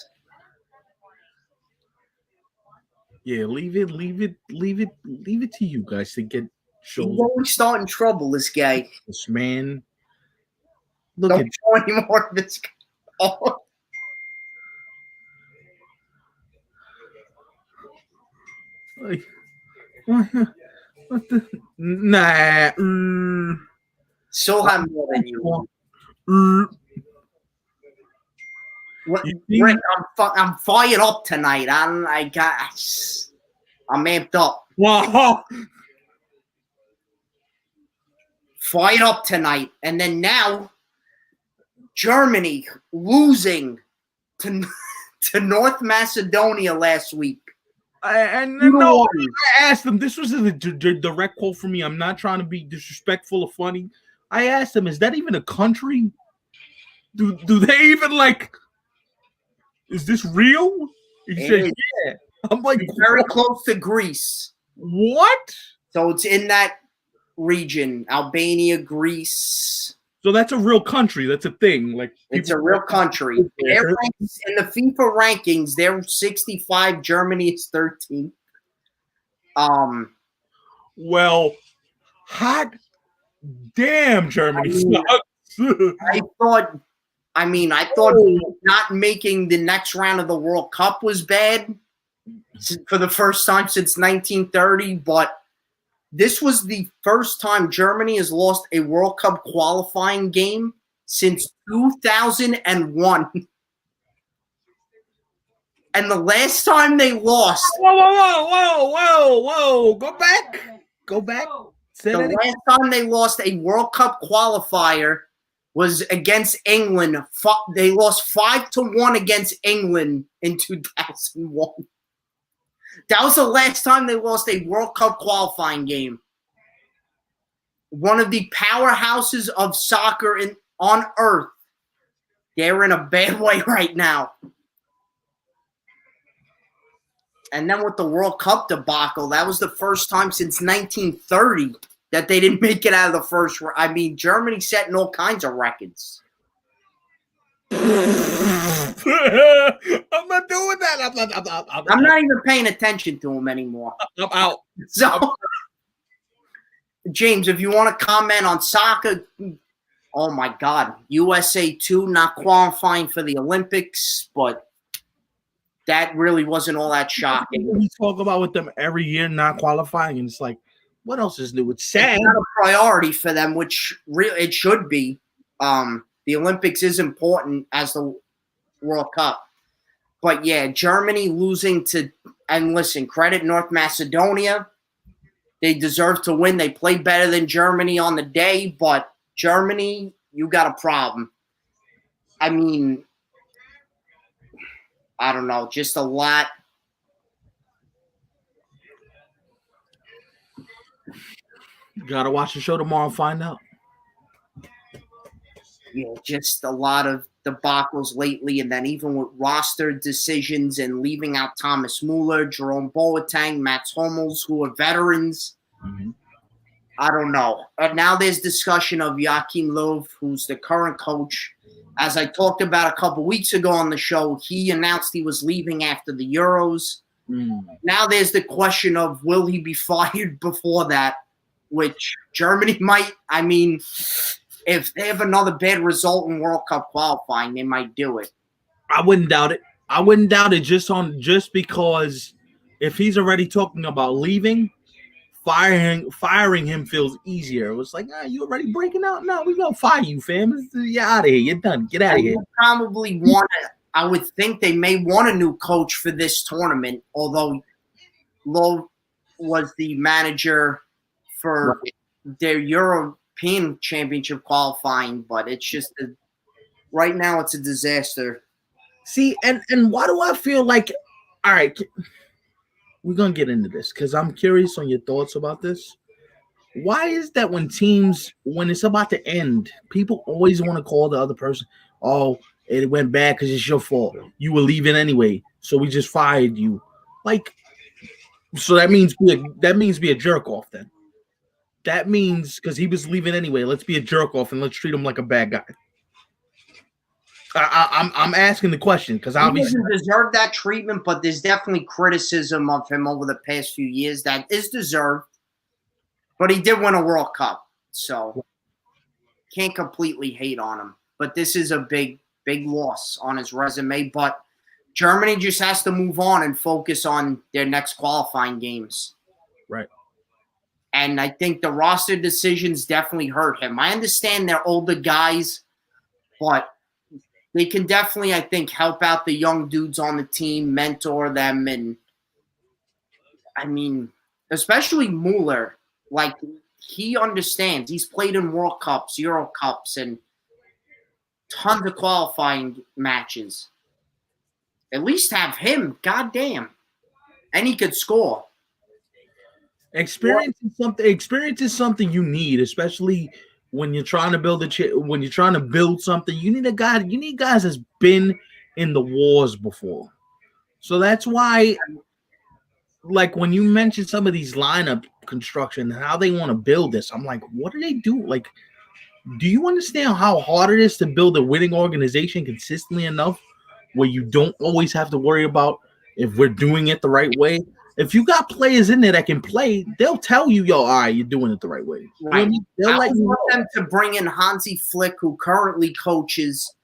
Yeah, leave it to you guys to get shows. He's always starting trouble, this guy. This man. Look Don't at show any more of this guy. Oh. What the? Nah. So I'm more than you. Rick, I'm fired up tonight. I'm amped up. Wow. Fired up tonight, and then now Germany losing to North Macedonia last week. I asked them. This was a direct quote from me. I'm not trying to be disrespectful or funny. I asked them, "Is that even a country? Do they even like? Is this real?" He said, "Yeah." I'm like, it's very close to Greece. What? So it's in that region, Albania, Greece. So that's a real country. That's a thing. Like it's a real country. They're ranked, in the FIFA rankings, they're 65. Germany is 13. Well, hot damn, Germany sucks. I thought not making the next round of the World Cup was bad for the first time since 1930, but this was the first time Germany has lost a World Cup qualifying game since 2001. And the last time they lost... Whoa. Go back. The last time they lost a World Cup qualifier was against England. They lost 5-1 against England in 2001. That was the last time they lost a World Cup qualifying game. One of the powerhouses of soccer on earth. They're in a bad way right now. And then with the World Cup debacle, that was the first time since 1930 that they didn't make it out of the first round. I mean, Germany setting all kinds of records. I'm not doing that. I'm not even paying attention to him anymore. I'm out. So, James, if you want to comment on soccer, oh my God, USA 2 not qualifying for the Olympics, but that really wasn't all that shocking. We talk about with them every year not qualifying, and it's like, what else is new? It's sad. It's not a priority for them, which really it should be. The Olympics is important as the World Cup. But yeah, Germany losing to, and listen, credit North Macedonia. They deserve to win. They played better than Germany on the day, but Germany, you got a problem. I mean, I don't know, just a lot. You gotta watch the show tomorrow and find out. Yeah, just a lot of debacles lately, and then even with roster decisions and leaving out Thomas Muller, Jerome Boateng, Mats Hummels, who are veterans. Mm-hmm. I don't know. And now there's discussion of Joachim Löw, who's the current coach. As I talked about a couple weeks ago on the show, he announced he was leaving after the Euros. Now there's the question of will he be fired before that, which Germany might. I mean, if they have another bad result in World Cup qualifying, they might do it. I wouldn't doubt it. I wouldn't doubt it just because if he's already talking about leaving, firing him feels easier. It was like, you already breaking out? No, we gonna fire you, fam. You're out of here. You're done. Get out of here. Probably want to. I would think they may want a new coach for this tournament, although Lowe was the manager for their European Championship qualifying, but it's just right now it's a disaster. See, and why do I feel like, all right, we're going to get into this because I'm curious on your thoughts about this. Why is that when it's about to end, people always want to call the other person, oh, it went bad because it's your fault. You were leaving anyway, so we just fired you. Like, so that means be a jerk off then. That means because he was leaving anyway, let's be a jerk off and let's treat him like a bad guy. I'm asking the question because obviously he doesn't deserve that treatment, but there's definitely criticism of him over the past few years that is deserved. But he did win a World Cup, so can't completely hate on him. But this is a big loss on his resume. But Germany just has to move on and focus on their next qualifying games. Right. And I think the roster decisions definitely hurt him. I understand they're older guys, but they can definitely, I think, help out the young dudes on the team, mentor them. And, I mean, especially Mueller, like, he understands. He's played in World Cups, Euro Cups, and tons of qualifying matches. At least have him, goddamn. And he could score. Experience is something you need, especially when you're trying to build something. You need guys that's been in the wars before. So that's why, like, when you mention some of these lineup construction, how they want to build this, I'm like, what do they do? Like, do you understand how hard it is to build a winning organization consistently enough where you don't always have to worry about if we're doing it the right way? If you got players in there that can play, they'll tell you, yo, all right, you're doing it the right way. Right. They'll let you want them to bring in Hansi Flick, who currently coaches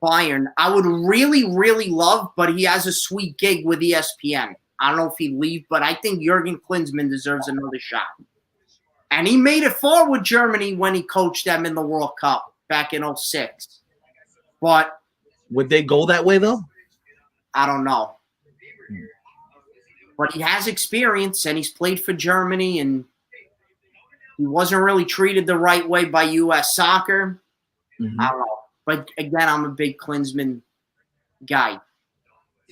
Bayern. I would really, really love, but he has a sweet gig with ESPN. I don't know if he'd leave, but I think Jurgen Klinsmann deserves another shot. And he made it far with Germany when he coached them in the World Cup back in 2006. But would they go that way, though? I don't know. But he has experience, and he's played for Germany, and he wasn't really treated the right way by U.S. soccer. Mm-hmm. I don't know. But, again, I'm a big Klinsmann guy.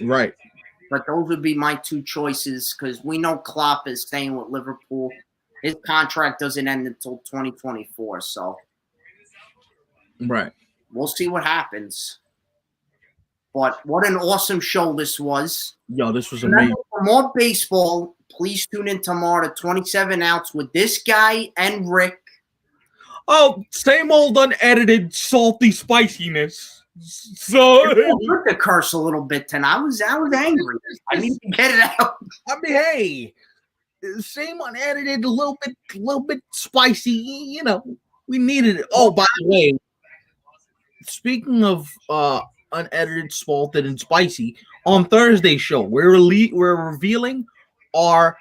Right. But those would be my two choices because we know Klopp is staying with Liverpool. His contract doesn't end until 2024, so right. We'll see what happens. But what an awesome show this was. Yo, this was amazing. For more baseball, please tune in tomorrow to 27 Outs with this guy and Rick. Oh, same old unedited salty spiciness. So put the curse a little bit tonight. I was angry. I need to get it out. I mean, hey, same unedited, a little bit spicy. You know, we needed it. Oh, by the way, speaking of unedited, salted, and spicy, on Thursday's show, we're revealing our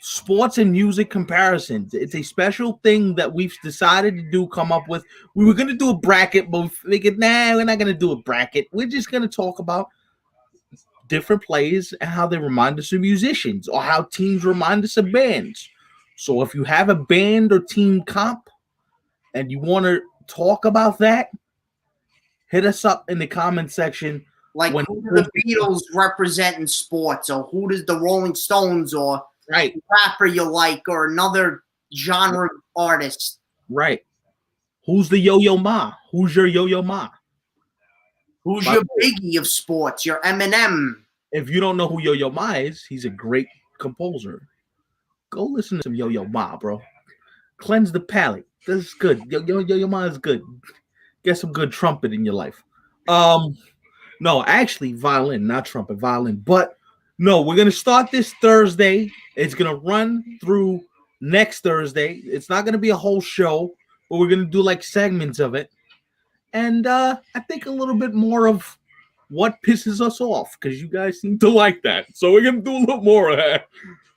sports and music comparisons. It's a special thing that we've decided to come up with. We were going to do a bracket, but we figured, we're not going to do a bracket. We're just going to talk about different players and how they remind us of musicians or how teams remind us of bands. So if you have a band or team comp and you want to talk about that, hit us up in the comment section. Like, who do the Beatles represent in sports, or who does the Rolling Stones, or right rapper you like, or another genre artist? Right. Who's the Yo-Yo Ma? Who's your Yo-Yo Ma? Who's your Biggie of sports? Your Eminem? If you don't know who Yo-Yo Ma is, he's a great composer. Go listen to some Yo-Yo Ma, bro. Cleanse the palate. This is good. Yo-Yo Ma is good. Get some good trumpet in your life. No, actually violin, not trumpet, violin. But No, we're gonna start this Thursday. It's gonna run through next Thursday. It's not gonna be a whole show, but we're gonna do like segments of it, and I think a little bit more of what pisses us off because you guys seem to like that. So we're gonna do a little more of that,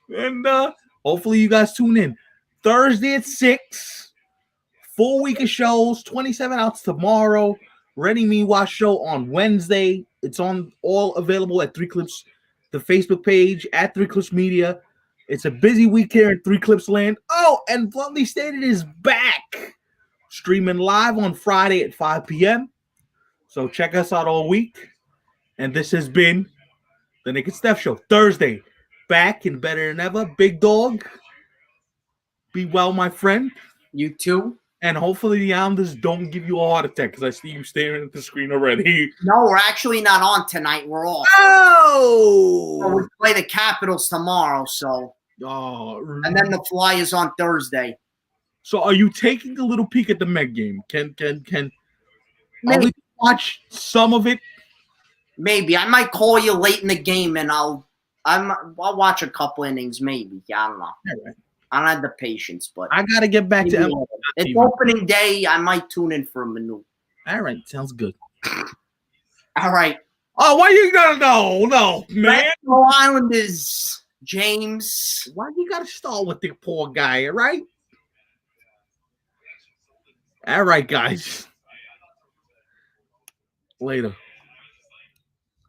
and hopefully you guys tune in Thursday at 6. Full week of shows, 27 outs tomorrow. Ready Me Watch show on Wednesday. It's on all available at 3 Clips, the Facebook page at 3 Clips Media. It's a busy week here in 3 Clips land. Oh, and Bluntly Stated is back, streaming live on Friday at 5 p.m. So check us out all week. And this has been the Nick and Steph Show. Thursday, back and better than ever. Big Dog, be well, my friend. You too. And hopefully the Islanders don't give you a heart attack because I see you staring at the screen already. No, we're actually not on tonight. We're off. Oh! So we play the Capitals tomorrow, so. And then the Flyers on Thursday. So are you taking a little peek at the Met game? Can Maybe. we watch some of it? Maybe. I might call you late in the game and I'll watch a couple innings, maybe. I don't know. All right. I don't have the patience, but I gotta get back to MLB. It's opening day. I might tune in for a minute. All right, sounds good. All right. Oh, why you gotta no, man? Metro Islanders, James. Why you gotta start with the poor guy, all right? All right, guys. Later.